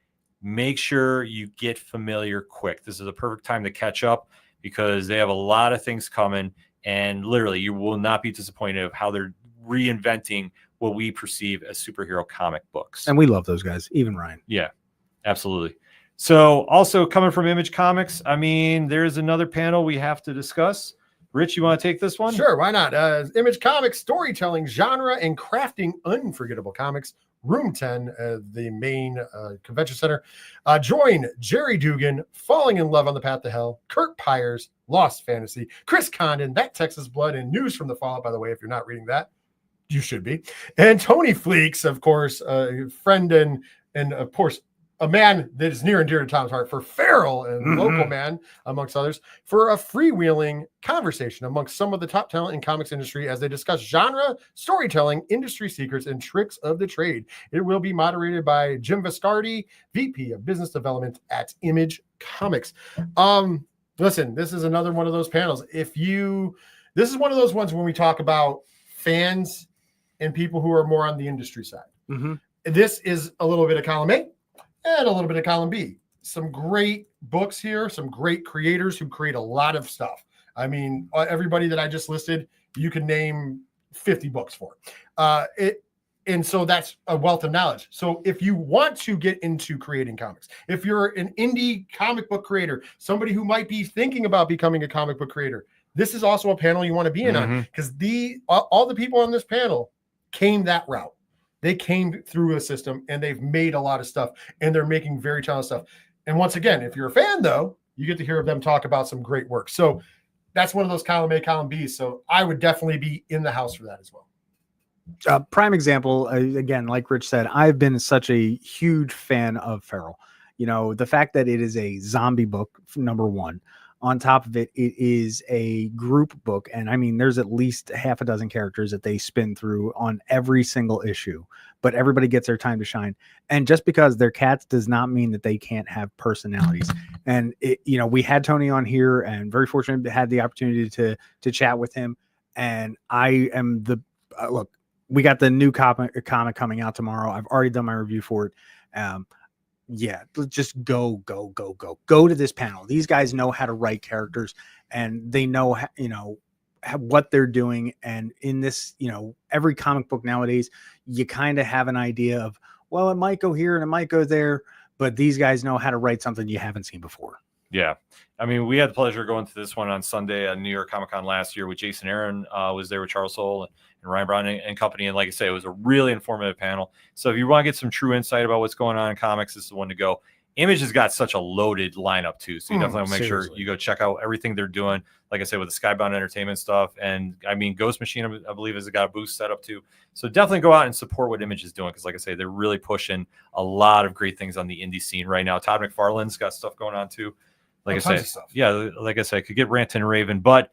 make sure you get familiar quick. This is a perfect time to catch up because they have a lot of things coming, and literally you will not be disappointed of how they're reinventing what we perceive as superhero comic books. And we love those guys, even Ryan. Yeah, absolutely. So also coming from Image Comics, I mean, there's another panel we have to discuss. Rich, you want to take this one? Sure, why not? Image Comics, storytelling, genre, and crafting unforgettable comics. Room 10, the main convention center. Join Jerry Dugan, Falling in Love on the Path to Hell, Kurt Pyers, Lost Fantasy, Chris Condon, That Texas Blood, and News from the Fallout. By the way, if you're not reading that, you should be. And Tony Fleeks, of course, friend and of course, a man that is near and dear to Tom's heart, for Farrell and Local Man, amongst others, for a freewheeling conversation amongst some of the top talent in comics industry as they discuss genre, storytelling, industry secrets, and tricks of the trade. It will be moderated by Jim Viscardi, VP of Business Development at Image Comics. Listen, this is another one of those panels. This is one of those ones when we talk about fans and people who are more on the industry side. This is a little bit of column A and a little bit of column B. Some great books here, some great creators who create a lot of stuff. I mean, everybody that I just listed, you can name 50 books for. And so that's a wealth of knowledge. So if you want to get into creating comics, if you're an indie comic book creator, somebody who might be thinking about becoming a comic book creator, this is also a panel you want to be in on, because all the people on this panel came that route. They came through a system and they've made a lot of stuff, and they're making very talented stuff. And once again, if you're a fan, though, you get to hear them talk about some great work. So that's one of those column A, column B. So I would definitely be in the house for that as well. Prime example, again, like Rich said, I've been such a huge fan of Farrell. You know, the fact that it is a zombie book, number one. On top of it, it is a group book. And I mean, there's at least half a dozen characters that they spin through on every single issue, but everybody gets their time to shine. And just because they're cats does not mean that they can't have personalities. And we had Tony on here, and very fortunate to have the opportunity to chat with him. And I am look, we got the new comic coming out tomorrow. I've already done my review for it. Yeah, just go to this panel. These guys know how to write characters, and they know, what they're doing. And in this, every comic book nowadays, you kind of have an idea of, well, it might go here and it might go there, but these guys know how to write something you haven't seen before. Yeah. I mean, we had the pleasure of going to this one on Sunday at New York Comic Con last year with Jason Aaron, was there with Charles Soule and Ryan Brown and company. And like I say, it was a really informative panel. So if you want to get some true insight about what's going on in comics, this is the one to go. Image has got such a loaded lineup too. So you definitely want to make sure you go check out everything they're doing. Like I said, with the Skybound Entertainment stuff. And I mean, Ghost Machine, I believe, has got a booth set up too. So definitely go out and support what Image is doing. Cause like I say, they're really pushing a lot of great things on the indie scene right now. Todd McFarlane's got stuff going on too. Like I say, yeah, like I said, I could get Rant and Raven, but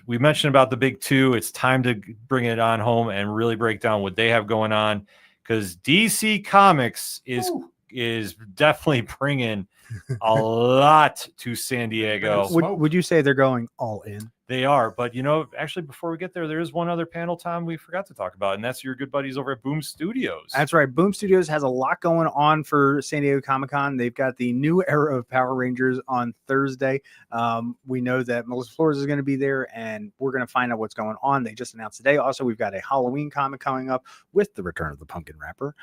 we mentioned about the big two. It's time to bring it on home and really break down what they have going on, because DC Comics is definitely bringing a lot to San Diego. Would you say they're going all in? They are, but actually, before we get there is one other panel, Tom, we forgot to talk about, and that's your good buddies over at Boom Studios. That's right. Boom Studios has a lot going on for San Diego Comic-Con. They've got the new era of Power Rangers on Thursday. We know that Melissa Flores is going to be there, and we're going to find out what's going on. They just announced today. Also, we've got a Halloween comic coming up with the return of the Pumpkin Rapper.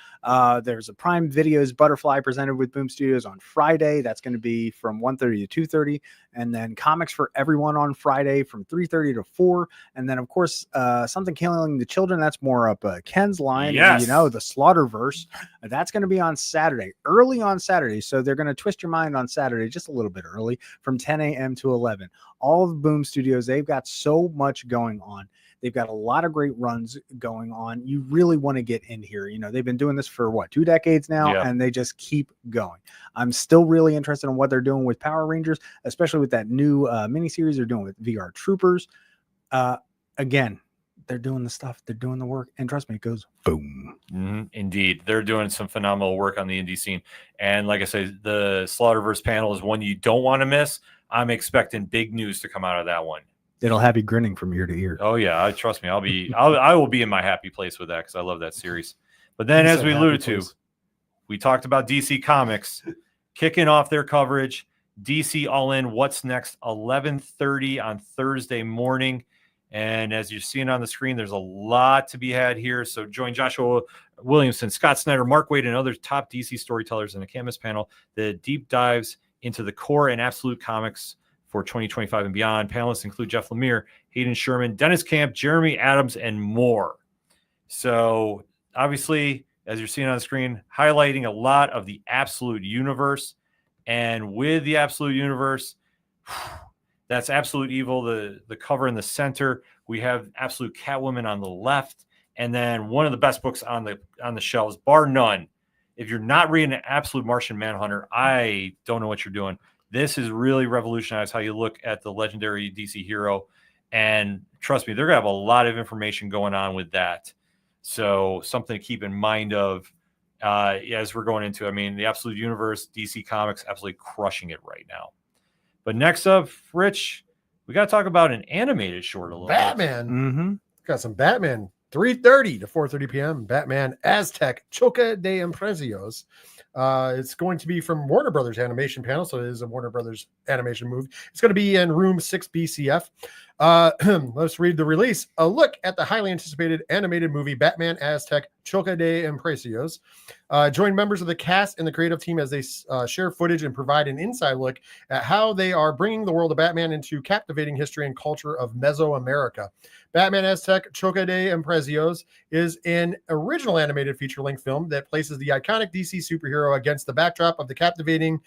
There's a Prime Videos Butterfly presented with Boom Studios on Friday. That's going to be from 1:30 to 2:30, and then Comics for Everyone on Friday from 3:30 to 4, and then of course Something Killing the Children, that's more up Ken's line. Yes. The Slaughterverse, that's going to be on Saturday, early on Saturday, so they're going to twist your mind on Saturday just a little bit early from 10 a.m. to 11. All of Boom Studios, they've got so much going on. They've got a lot of great runs going on. You really want to get in here. They've been doing this for 2 decades now, and they just keep going. I'm still really interested in what they're doing with Power Rangers, especially with that new miniseries they're doing with VR Troopers. Again, they're doing the stuff, they're doing the work, and trust me, it goes boom. Indeed, they're doing some phenomenal work on the indie scene. And like I say, the Slaughterverse panel is one you don't want to miss. I'm expecting big news to come out of that one. It'll have you grinning from ear to ear. Oh yeah, trust me. I will be in my happy place with that, because I love that series. But then, as we alluded to, we talked about DC Comics kicking off their coverage. DC All In, what's next? 11:30 on Thursday morning. And as you're seeing on the screen, there's a lot to be had here. So join Joshua Williamson, Scott Snyder, Mark Waid, and other top DC storytellers in a canvas panel that deep dives into the core and absolute comics for 2025 and beyond. Panelists include Jeff Lemire, Hayden Sherman, Dennis Camp, Jeremy Adams, and more. So obviously, as you're seeing on the screen, highlighting a lot of the Absolute Universe. And with the Absolute Universe, that's Absolute Evil, the cover in the center. We have Absolute Catwoman on the left. And then one of the best books on the shelves, bar none. If you're not reading Absolute Martian Manhunter, I don't know what you're doing. This has really revolutionized how you look at the legendary DC hero. And trust me, they're going to have a lot of information going on with that. So something to keep in mind of as we're going into, I mean, the Absolute Universe, DC Comics, absolutely crushing it right now. But next up, Rich, we got to talk about an animated short a little Batman. bit. Mm-hmm. Got some Batman. 3:30 to 4:30 p.m. Batman Aztec Choca de Empresarios. It's going to be from Warner Brothers Animation Panel, so it is a Warner Brothers Animation movie. It's going to be in room 6 BCF. Let's read the release. A look at the highly anticipated animated movie Batman Aztec Choca de Empresarios. Join members of the cast and the creative team as they share footage and provide an inside look at how they are bringing the world of Batman into captivating history and culture of Mesoamerica. Batman Aztec Choca de Empresarios is an original animated feature-length film that places the iconic DC superhero against the backdrop of the captivating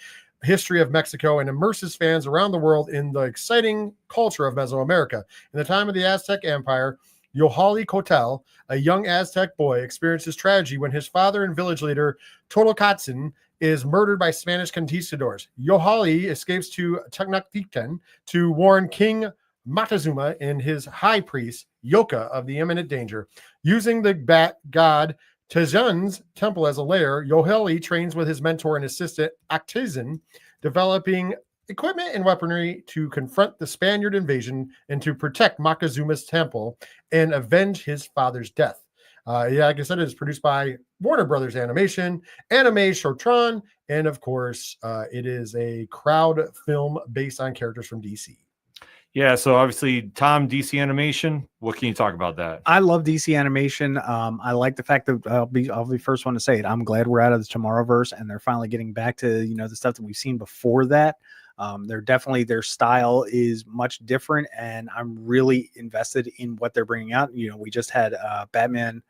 history of Mexico and immerses fans around the world in the exciting culture of Mesoamerica. In the time of the Aztec Empire, Yohali Kotel, a young Aztec boy, experiences tragedy when his father and village leader Tolokatzin is murdered by Spanish conquistadors. Yohali escapes to Tenochtitlan to warn King Montezuma and his high priest Yoka of the imminent danger. Using the bat god Tezun's temple as a lair, Yohali trains with his mentor and assistant Actizin, developing equipment and weaponry to confront the Spaniard invasion and to protect Montezuma's temple and avenge his father's death. Like I said, it is produced by Warner Brothers Animation, Anime Shortron, and of course, it is a crowd film based on characters from DC. Yeah, so obviously, Tom, DC Animation, what can you talk about that? I love DC Animation. I like the fact that I'll be the first one to say it. I'm glad we're out of the Tomorrowverse and they're finally getting back to, the stuff that we've seen before that. They're definitely, their style is much different, and I'm really invested in what they're bringing out. We just had Batman.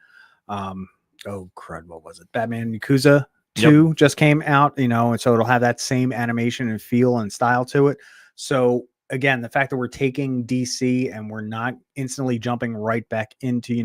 Oh crud, what was it? Batman Yakuza 2 just came out. And so it'll have that same animation and feel and style to it. So again, the fact that we're taking DC and we're not instantly jumping right back into,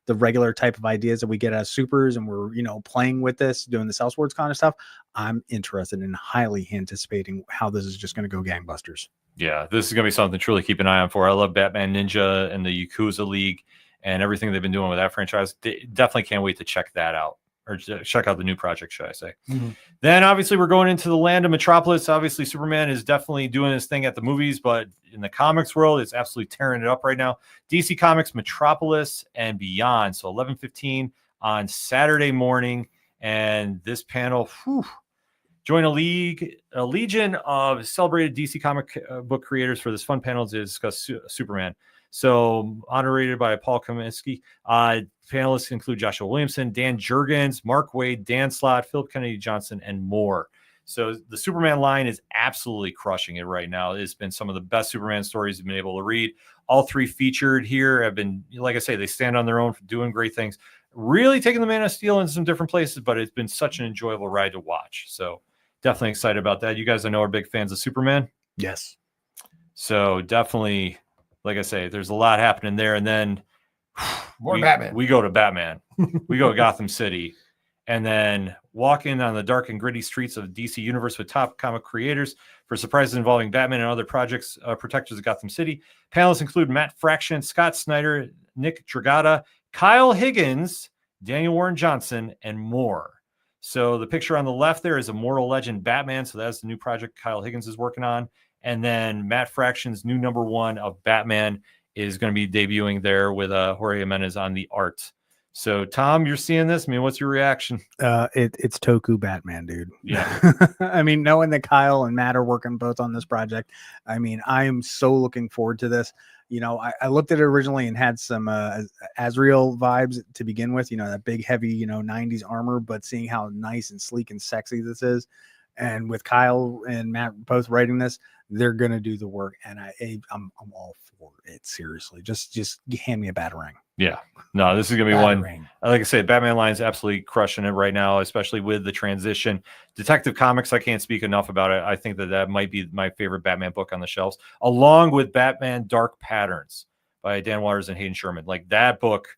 the regular type of ideas that we get as supers, and we're, playing with this, doing the Elseworlds kind of stuff. I'm interested in highly anticipating how this is just going to go gangbusters. Yeah, this is going to be something to truly keep an eye on for. I love Batman Ninja and the Yakuza League and everything they've been doing with that franchise. Definitely can't wait to check that out. Or check out the new project, should I say. Mm-hmm. Then obviously we're going into the land of Metropolis. Obviously Superman is definitely doing his thing at the movies, but in the comics world, it's absolutely tearing it up right now. DC Comics Metropolis and beyond. So 11:15 on Saturday morning. And this panel, join a legion of celebrated DC comic book creators for this fun panel to discuss Superman. So moderated by Paul Kaminsky. Panelists include Joshua Williamson, Dan Jurgens, Mark Waid, Dan Slott, Philip Kennedy Johnson, and more. So the Superman line is absolutely crushing it right now. It's been some of the best Superman stories you've been able to read. All three featured here have been, like I say, they stand on their own for doing great things. Really taking the Man of Steel into some different places, but it's been such an enjoyable ride to watch. So definitely excited about that. You guys, I know, are big fans of Superman. Yes. So definitely, like I say, there's a lot happening there. And then Batman. We go to Batman. We go to Gotham City. And then walk in on the dark and gritty streets of DC Universe with top comic creators for surprises involving Batman and other projects, protectors of Gotham City. Panelists include Matt Fraction, Scott Snyder, Nick Dragata, Kyle Higgins, Daniel Warren Johnson, and more. So the picture on the left there is Immortal Legend Batman. So that's the new project Kyle Higgins is working on. And then Matt Fraction's new #1 of Batman is going to be debuting there with Jorge Jimenez on the art. So, Tom, you're seeing this. I mean, what's your reaction? It's Toku Batman, dude. Yeah. I mean, knowing that Kyle and Matt are working both on this project, I mean, I am so looking forward to this. I looked at it originally and had some Azrael vibes to begin with, that big, heavy, 90s armor, but seeing how nice and sleek and sexy this is, And with Kyle and Matt both writing this, they're gonna do the work, and I'm all for it. Seriously, just hand me a Batarang. Yeah, no, this is gonna be Batarang. Like I said, Batman Line's absolutely crushing it right now, especially with the transition. Detective Comics, I can't speak enough about it. I think that might be my favorite Batman book on the shelves, along with Batman Dark Patterns by Dan Waters and Hayden Sherman. Like, that book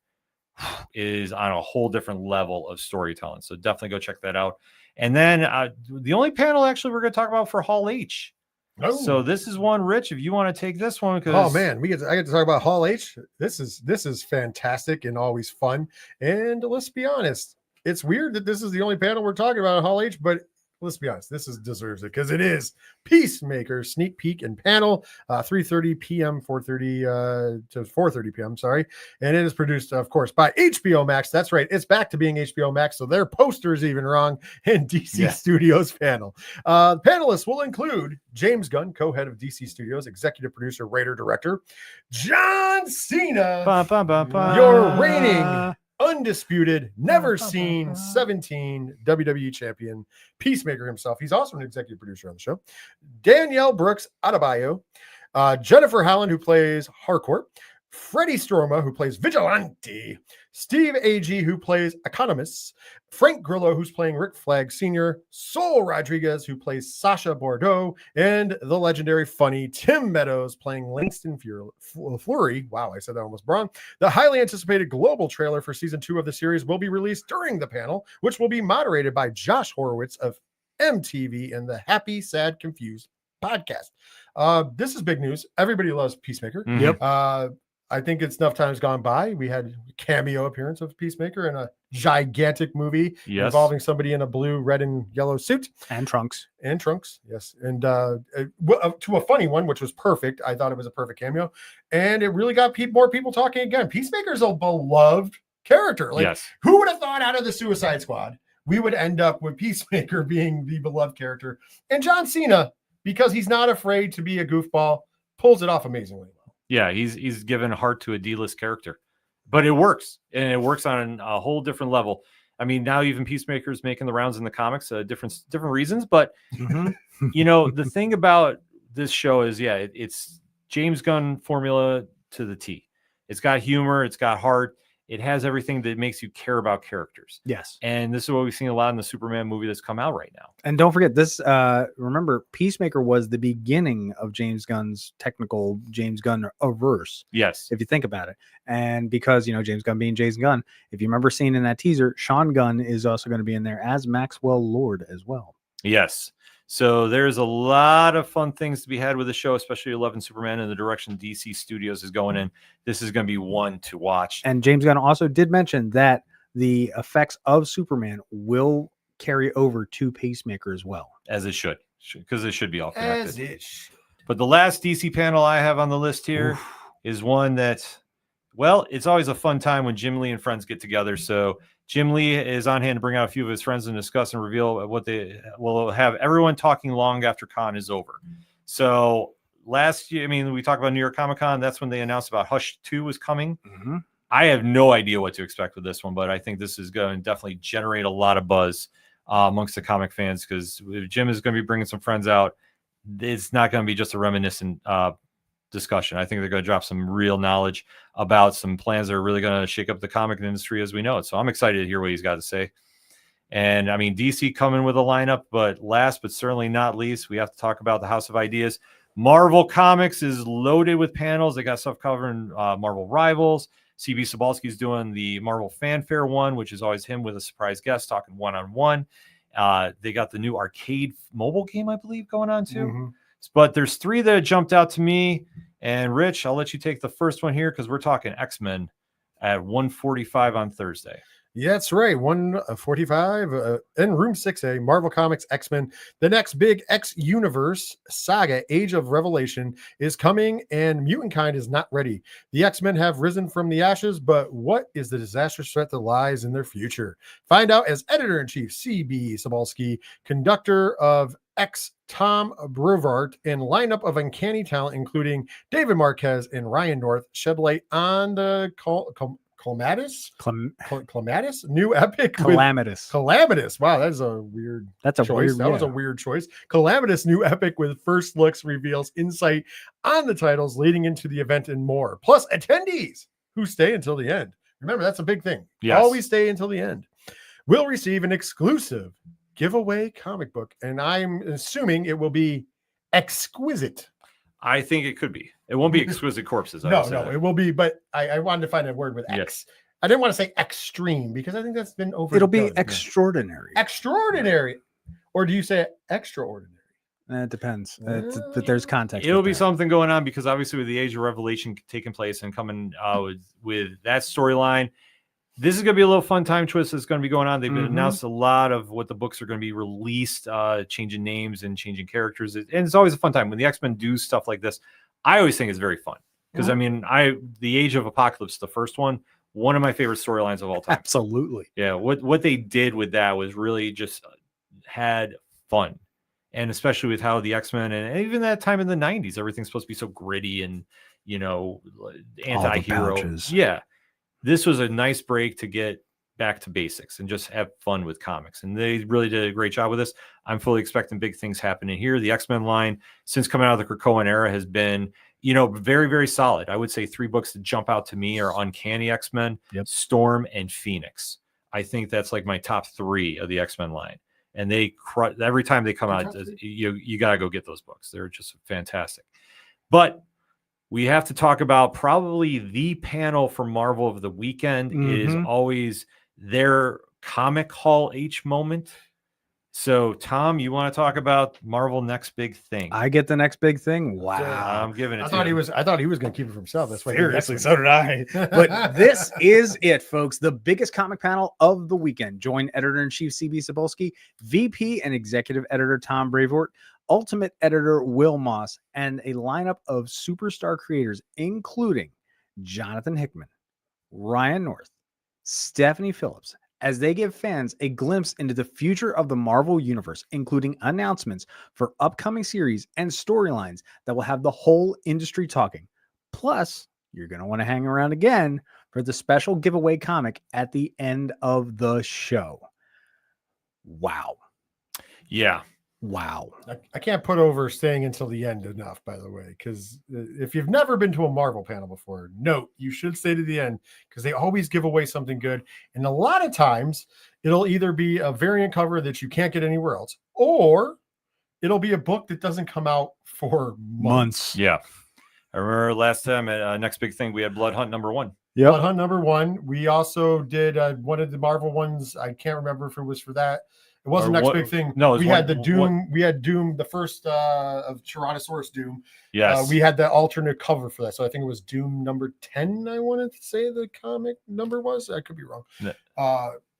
is on a whole different level of storytelling. So definitely go check that out. And then the only panel actually we're going to talk about for Hall H. Oh. So this is one, Rich, if you want to take this one, because oh man, I get to talk about Hall H. This is fantastic and always fun. And let's be honest, it's weird that this is the only panel we're talking about at Hall H, but let's be honest, this deserves it because it is Peacemaker sneak peek and panel, 3:30 p.m., 4:30 to 4:30 p.m. Sorry, and it is produced, of course, by HBO Max. That's right, it's back to being HBO Max, so their poster is even wrong in DC Studios panel. Panelists will include James Gunn, co-head of DC Studios, executive producer, writer, director, John Cena, your reigning, undisputed, never seen 17 WWE champion, Peacemaker himself. He's also an executive producer on the show. Danielle Brooks Adebayo, Jennifer Howland, who plays Harcourt, Freddie Storma, who plays Vigilante, Steve Agee, who plays Economist, Frank Grillo, who's playing Rick Flag Sr., Sol Rodriguez, who plays Sasha Bordeaux, and the legendary funny Tim Meadows playing Langston Fleury. Wow, I said that almost wrong. The highly anticipated global trailer for season 2 of the series will be released during the panel, which will be moderated by Josh Horowitz of MTV and the Happy, Sad, Confused podcast. This is big news. Everybody loves Peacemaker. Yep. I think it's enough times gone by. We had a cameo appearance of Peacemaker in a gigantic movie involving somebody in a blue, red, and yellow suit. And trunks. Yes. And to a funny one, which was perfect. I thought it was a perfect cameo. And it really got more people talking again. Peacemaker's a beloved character. Like, who would have thought out of the Suicide Squad we would end up with Peacemaker being the beloved character? And John Cena, because he's not afraid to be a goofball, pulls it off amazingly well. Yeah, he's given heart to a D-list character, but it works, and it works on a whole different level. I mean, now even Peacemaker's making the rounds in the comics, different reasons. But you know, the thing about this show is, it's James Gunn formula to the T. It's got humor, it's got heart, it has everything that makes you care about characters. Yes. And this is what we've seen a lot in the Superman movie that's come out right now. And don't forget this, remember, Peacemaker was the beginning of James Gunn's technical James Gunn averse. Yes. If you think about it. And because, James Gunn being James Gunn, if you remember seeing in that teaser, Sean Gunn is also going to be in there as Maxwell Lord as well. Yes. So there's a lot of fun things to be had with the show, especially 11 Superman and the direction DC Studios is going in. This is going to be one to watch. And James Gunn also did mention that the effects of Superman will carry over to Peacemaker as well. As it should, because it should be all connected. As it should. But the last DC panel I have on the list here is one that, well, it's always a fun time when Jim Lee and friends get together. So Jim Lee is on hand to bring out a few of his friends and discuss and reveal what they will have everyone talking long after con is over. So last year, I mean, we talked about New York Comic Con. That's when they announced about Hush 2 was coming. I have no idea what to expect with this one, but I think this is going to definitely generate a lot of buzz amongst the comic fans, because Jim is going to be bringing some friends out. It's not going to be just a reminiscent discussion. I think they're going to drop some real knowledge about some plans that are really going to shake up the comic industry as we know it. So I'm excited to hear what he's got to say. And I mean, DC coming with a lineup, but last but certainly not least, we have to talk about the House of Ideas. Marvel Comics is loaded with panels. They got stuff covering Marvel Rivals. CB Sobalski's doing the Marvel Fanfare one, which is always him with a surprise guest talking one-on-one. They got the new arcade mobile game, I believe, going on too. But there's 3 that jumped out to me. And Rich, I'll let you take the first one here, because we're talking X-Men at 1:45 on Thursday. Yeah, that's right. 1:45 in room 6A, Marvel Comics X-Men. The next big X Universe saga, Age of Revelation, is coming, and mutant kind is not ready. The X-Men have risen from the ashes, but what is the disastrous threat that lies in their future? Find out as Editor-in-Chief CB Sobalski, conductor of X Tom Brevard, and lineup of uncanny talent, including David Marquez and Ryan North, shed light on the Clematis? Clematis? New epic Calamitous. Calamitous. Wow, that's a weird choice. That was a weird choice. Calamitous new epic with first looks reveals insight on the titles leading into the event and more. Plus attendees who stay until the end. Remember, that's a big thing. Yes. Always stay until the end. Will receive an exclusive giveaway comic book, and I'm assuming it will be exquisite. I think it could be. It won't be exquisite corpses. No, it will be. But I wanted to find a word with X. Yes. I didn't want to say extreme because I think that's been over. It'll be extraordinary. Extraordinary, or do you say extraordinary? It depends. But there's context. It'll be something going on because obviously with the Age of Revelation taking place and coming with that storyline, this is going to be a little fun time twist that's going to be going on. They've been announced a lot of what the books are going to be released, changing names and changing characters. And it's always a fun time when the X-Men do stuff like this. I always think it's very fun because I mean, the Age of Apocalypse, the first one of my favorite storylines of all time. Absolutely. Yeah. What they did with that was really just had fun. And especially with how the X-Men and even that time in the 90s, everything's supposed to be so gritty and, anti-hero. Yeah. This was a nice break to get back to basics and just have fun with comics. And they really did a great job with this. I'm fully expecting big things happening here. The X-Men line, since coming out of the Kirkman era, has been, very, very solid. I would say 3 books that jump out to me are Uncanny X-Men, Storm, and Phoenix. I think that's like my top 3 of the X-Men line. And they every time they come out, you got to go get those books. They're just fantastic. But we have to talk about probably the panel for Marvel of the weekend. It is always their Comic Hall H moment. So, Tom, you want to talk about Marvel next big thing? I get the next big thing. Wow, I'm giving it. I thought he was going to keep it for himself. That's why. Seriously, so did I. But this is it, folks. The biggest comic panel of the weekend. Join Editor-in-Chief CB Cebulski, VP and Executive Editor Tom Brevoort, Ultimate Editor Will Moss, and a lineup of superstar creators, including Jonathan Hickman, Ryan North, Stephanie Phillips, as they give fans a glimpse into the future of the Marvel Universe, including announcements for upcoming series and storylines that will have the whole industry talking. Plus, you're going to want to hang around again for the special giveaway comic at the end of the show. Wow. Yeah. Wow. I can't put over staying until the end enough, by the way, because if you've never been to a Marvel panel before, note you should stay to the end because they always give away something good. And a lot of times it'll either be a variant cover that you can't get anywhere else, or it'll be a book that doesn't come out for months. Yeah. I remember last time at Next Big Thing, we had Blood Hunt #1. Yeah. Blood Hunt #1. We also did one of the Marvel ones. I can't remember if it was for that. It wasn't Next Big Thing. No, we had the Doom. We had Doom, the first of Tyrannosaurus Doom. Yes. We had the alternate cover for that. So I think it was Doom #10. I wanted to say the comic number was. I could be wrong. No.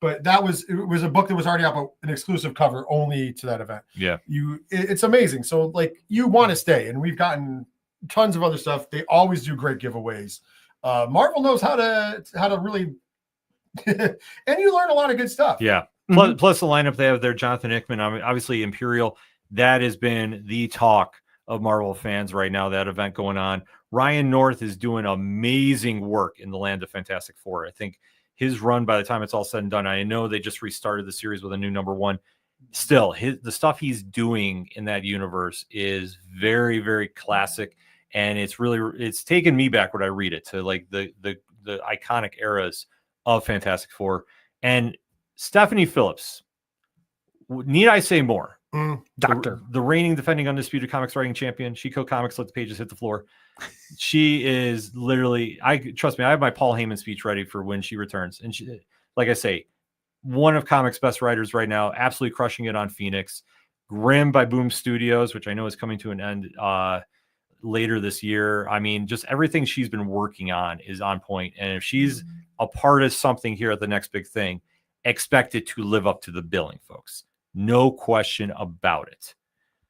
But it was a book that was already out, but an exclusive cover only to that event. Yeah. It's amazing. So like you want to stay, and we've gotten tons of other stuff. They always do great giveaways. Marvel knows how to really, and you learn a lot of good stuff. Yeah. Plus the lineup they have there, Jonathan Hickman, obviously Imperial, that has been the talk of Marvel fans right now, that event going on. Ryan North is doing amazing work in the land of Fantastic Four. I think his run, by the time it's all said and done, I know they just restarted the series with a new #1. Still, the stuff he's doing in that universe is very, very classic. And it's taken me back when I read it to like the iconic eras of Fantastic Four. And Stephanie Phillips, need I say more? Doctor. The reigning, defending, undisputed comics writing champion. She co-comics, let the pages hit the floor. She is literally, trust me, I have my Paul Heyman speech ready for when she returns. And she, like I say, one of comics' best writers right now, absolutely crushing it on Phoenix. Grimm by Boom Studios, which I know is coming to an end later this year. I mean, just everything she's been working on is on point. And if she's a part of something here at the Next Big Thing, expect it to live up to the billing, folks. No question about it.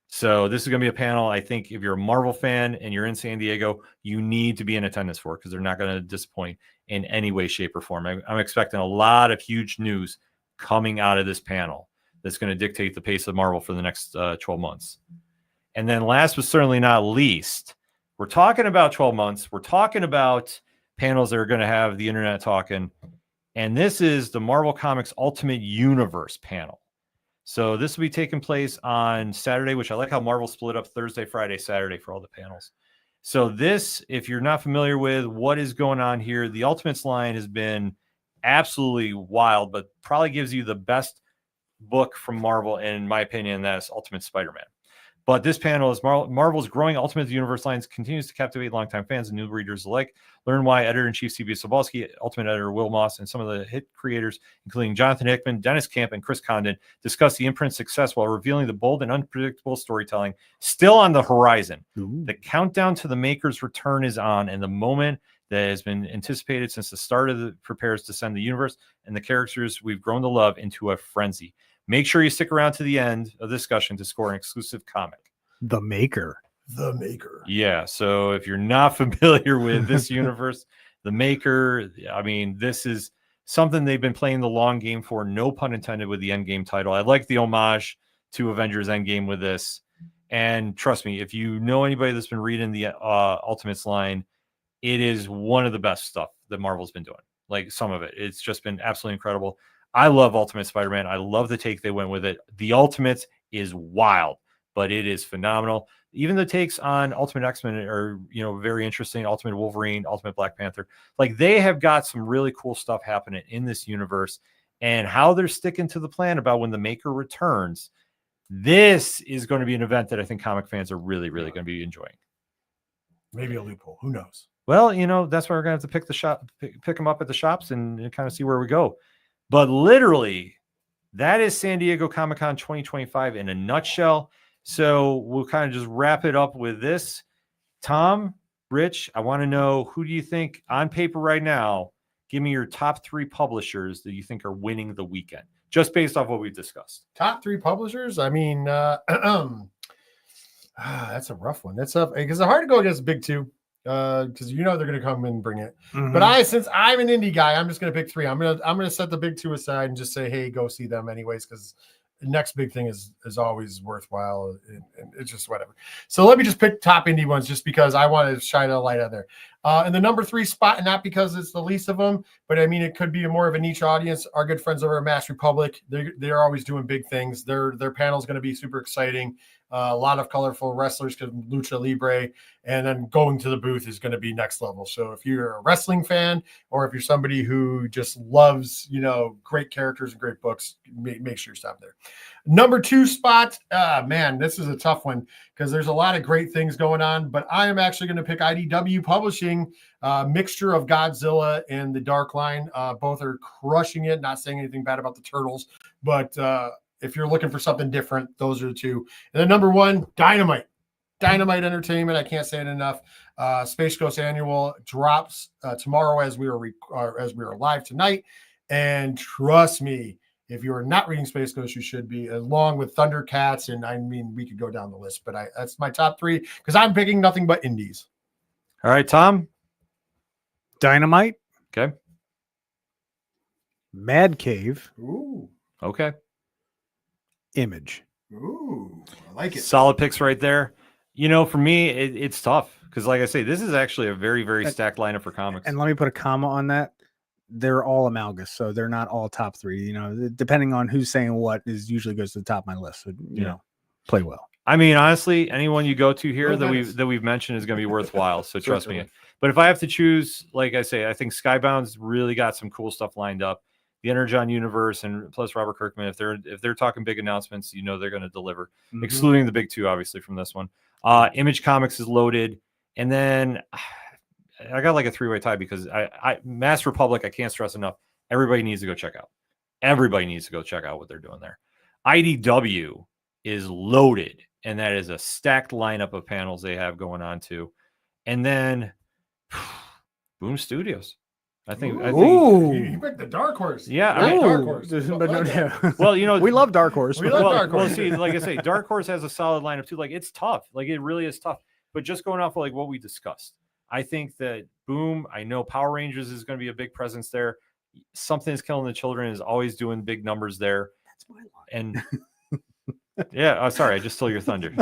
So this is going to be a panel, I think, if you're a Marvel fan and you're in San Diego, you need to be in attendance for, because they're not going to disappoint in any way, shape, or form. I'm expecting a lot of huge news coming out of this panel that's going to dictate the pace of Marvel for the next 12 months. And then last but certainly not least, we're talking about 12 months. We're talking about panels that are going to have the internet talking. And this is the Marvel Comics Ultimate Universe panel. So this will be taking place on Saturday, which I like how Marvel split up Thursday, Friday, Saturday for all the panels. So this, if you're not familiar with what is going on here, the Ultimates line has been absolutely wild, but probably gives you the best book from Marvel, in my opinion, that's Ultimate Spider-Man. But this panel is Marvel's growing Ultimate Universe lines continues to captivate longtime fans and new readers alike. Learn why Editor-in-Chief C.B. Sobolski, Ultimate Editor Will Moss, and some of the hit creators, including Jonathan Hickman, Dennis Camp, and Chris Condon, discuss the imprint's success while revealing the bold and unpredictable storytelling still on the horizon. Ooh. The countdown to the maker's return is on, and the moment that has been anticipated since the start of the prepares to send the universe and the characters we've grown to love into a frenzy. Make sure you stick around to the end of the discussion to score an exclusive comic. The Maker. The Maker. Yeah. So if you're not familiar with this universe, The Maker, I mean, this is something they've been playing the long game for, no pun intended, with the Endgame title. I like the homage to Avengers Endgame with this. And trust me, if you know anybody that's been reading the Ultimates line, it is one of the best stuff that Marvel's been doing. Like, some of it. It's just been absolutely incredible. I love Ultimate Spider-Man. I love the take they went with it. The Ultimates is wild, but it is phenomenal. Even the takes on Ultimate X-Men are, very interesting. Ultimate Wolverine, Ultimate Black Panther. Like, they have got some really cool stuff happening in this universe, and how they're sticking to the plan about when the Maker returns. This is going to be an event that I think comic fans are really, really going to be enjoying. Maybe a loophole. Who knows? Well, that's why we're going to have to pick them up at the shops and kind of see where we go. But literally, that is San Diego Comic-Con 2025 in a nutshell. So we'll kind of just wrap it up with this. Tom, Rich, I want to know, who do you think on paper right now, give me your top 3 publishers that you think are winning the weekend, just based off what we've discussed. Top 3 publishers? I mean, that's a rough one. That's because it's hard to go against the big 2. Because they're going to come and bring it. Mm-hmm. But since I'm an indie guy, I'm just going to pick 3. I'm gonna set the big 2 aside and just say, hey, go see them anyways, because the next big thing is always worthwhile, and it's just whatever. So let me just pick top indie ones, just because I want to shine a light on there. And the number 3 spot, and not because it's the least of them, but I mean, it could be more of a niche audience. Our good friends over at Mass Republic, they're always doing big things. Their panel is going to be super exciting. A lot of colorful wrestlers, because Lucha Libre, and then going to the booth is going to be next level. So if you're a wrestling fan, or if you're somebody who just loves, great characters and great books, make sure you stop there. Number 2 spot, man, this is a tough one, because there's a lot of great things going on, but I am actually going to pick IDW Publishing, mixture of Godzilla and the Dark line. Both are crushing it. Not saying anything bad about the Turtles, but if you're looking for something different, those are the 2. And then number 1, Dynamite Entertainment. I can't say it enough. Space Ghost Annual drops tomorrow as we are live tonight. And trust me, if you are not reading Space Ghost, you should be, along with Thundercats. And I mean, we could go down the list, but that's my top 3, because I'm picking nothing but indies. All right, Tom. Dynamite. Okay. Mad Cave. Ooh. Okay. Image. Ooh, I like it. Solid picks right there. For me, it's tough, because, like I say, this is actually a very, very stacked lineup for comics. And let me put a comma on that. They're all amalgamous, so they're not all top 3. Depending on who's saying what is usually goes to the top of my list. So, play well. I mean, honestly, anyone you go to here that we've mentioned is going to be worthwhile. So trust me. But if I have to choose, like I say, I think Skybound's really got some cool stuff lined up. The Energon universe, and plus Robert Kirkman, if they're talking big announcements, they're going to deliver. Mm-hmm. Excluding the big 2, obviously, from this one. Image Comics is loaded, and then I got like a 3-way tie, because I Mass Republic, I can't stress enough. Everybody needs to go check out. Everybody needs to go check out what they're doing there. IDW is loaded, and that is a stacked lineup of panels they have going on too. And then Boom Studios. I think you picked the dark horse. Yeah, I mean, dark horse. Well, we love Dark Horse. Well, see, like I say, Dark Horse has a solid lineup too. Like, it's tough. Like, it really is tough. But just going off of like what we discussed, I think that Boom, I know Power Rangers is going to be a big presence there. Something's Killing the Children is always doing big numbers there. That's my line. And yeah, sorry, I just stole your thunder.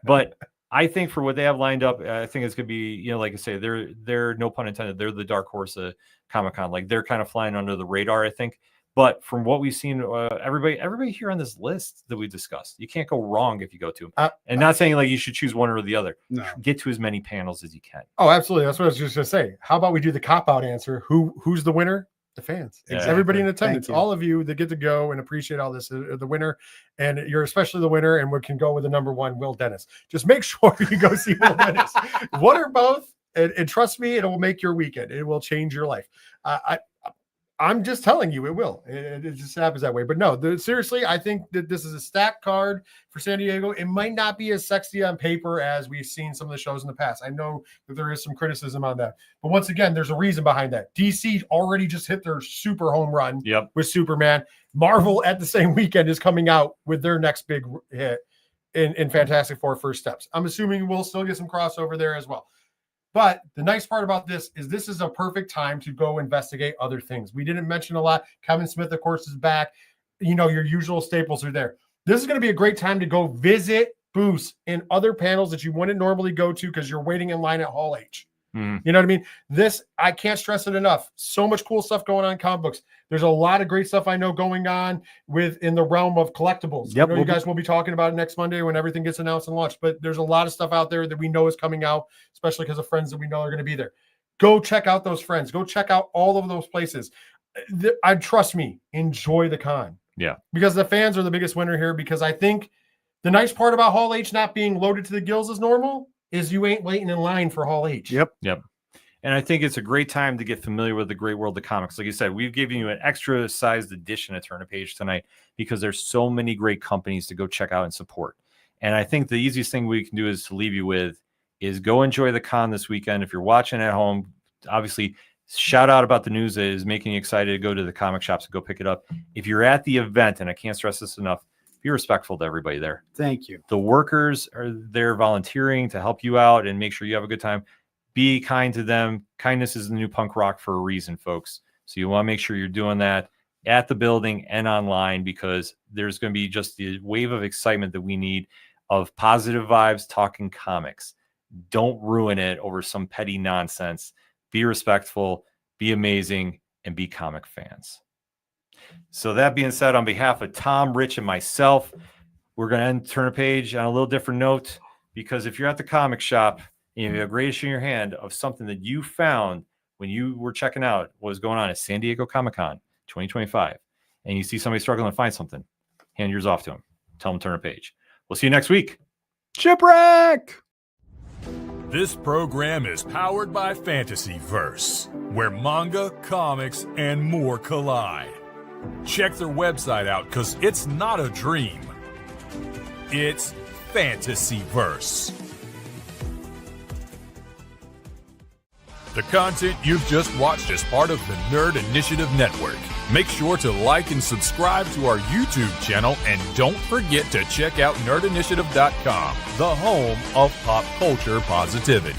But I think for what they have lined up, I think it's gonna be, like I say, they're no pun intended, they're the dark horse of Comic-Con. Like they're kind of flying under the radar, I think. But from what we've seen, everybody here on this list that we discussed, you can't go wrong if you go to them. And not saying like you should choose one or the other. No. Get to as many panels as you can. Oh, absolutely. That's what I was just going to say. How about we do the cop-out answer? Who's the winner? The fans. Exactly. Everybody in attendance, all of you that get to go and appreciate all this are the winner. And you're especially the winner. And we can go with the number one, Will Dennis. Just make sure you go see Will Dennis. One or both. And trust me, it will make your weekend. It will change your life. I'm just telling you, it will. It just happens that way. But no, seriously, I think that this is a stacked card for San Diego. It might not be as sexy on paper as we've seen some of the shows in the past. I know that there is some criticism on that. But once again, there's a reason behind that. DC already just hit their super home run with Superman. Marvel at the same weekend is coming out with their next big hit in Fantastic Four First Steps. I'm assuming we'll still get some crossover there as well. But the nice part about this is a perfect time to go investigate other things. We didn't mention a lot. Kevin Smith, of course, is back. Your usual staples are there. This is going to be a great time to go visit booths in other panels that you wouldn't normally go to because you're waiting in line at Hall H. You know what I mean? This, I can't stress it enough. So much cool stuff going on in comic books. There's a lot of great stuff I know going on in the realm of collectibles. Yep, I know you guys will be talking about it next Monday when everything gets announced and launched, but there's a lot of stuff out there that we know is coming out, especially because of friends that we know are going to be there. Go check out those friends. Go check out all of those places. Trust me, enjoy the con. Yeah. Because the fans are the biggest winner here, because I think the nice part about Hall H not being loaded to the gills as normal is you ain't waiting in line for Hall H. Yep. And I think it's a great time to get familiar with the great world of comics. Like you said, we've given you an extra sized edition of Turn a Page tonight because there's so many great companies to go check out and support. And I think the easiest thing we can do is to leave you with is go enjoy the con this weekend. If you're watching at home, obviously shout out about the news that is making you excited to go to the comic shops and go pick it up. If you're at the event, and I can't stress this enough, be respectful to everybody there. Thank you. The workers are there volunteering to help you out and make sure you have a good time. Be kind to them. Kindness is the new punk rock for a reason, folks. So you want to make sure you're doing that at the building and online, because there's going to be just the wave of excitement that we need of positive vibes talking comics. Don't ruin it over some petty nonsense. Be respectful, be amazing, and be comic fans. So that being said, on behalf of Tom, Rich, and myself, we're going to Turn a Page on a little different note, because if you're at the comic shop and you have a great issue in your hand of something that you found when you were checking out what was going on at San Diego Comic-Con 2025, and you see somebody struggling to find something, hand yours off to them. Tell them to turn a page. We'll see you next week. Shipwreck! This program is powered by Fantasyverse, where manga, comics, and more collide. Check their website out, because it's not a dream. It's Fantasyverse. The content you've just watched is part of the Nerd Initiative Network. Make sure to like and subscribe to our YouTube channel, and don't forget to check out nerdinitiative.com, the home of pop culture positivity.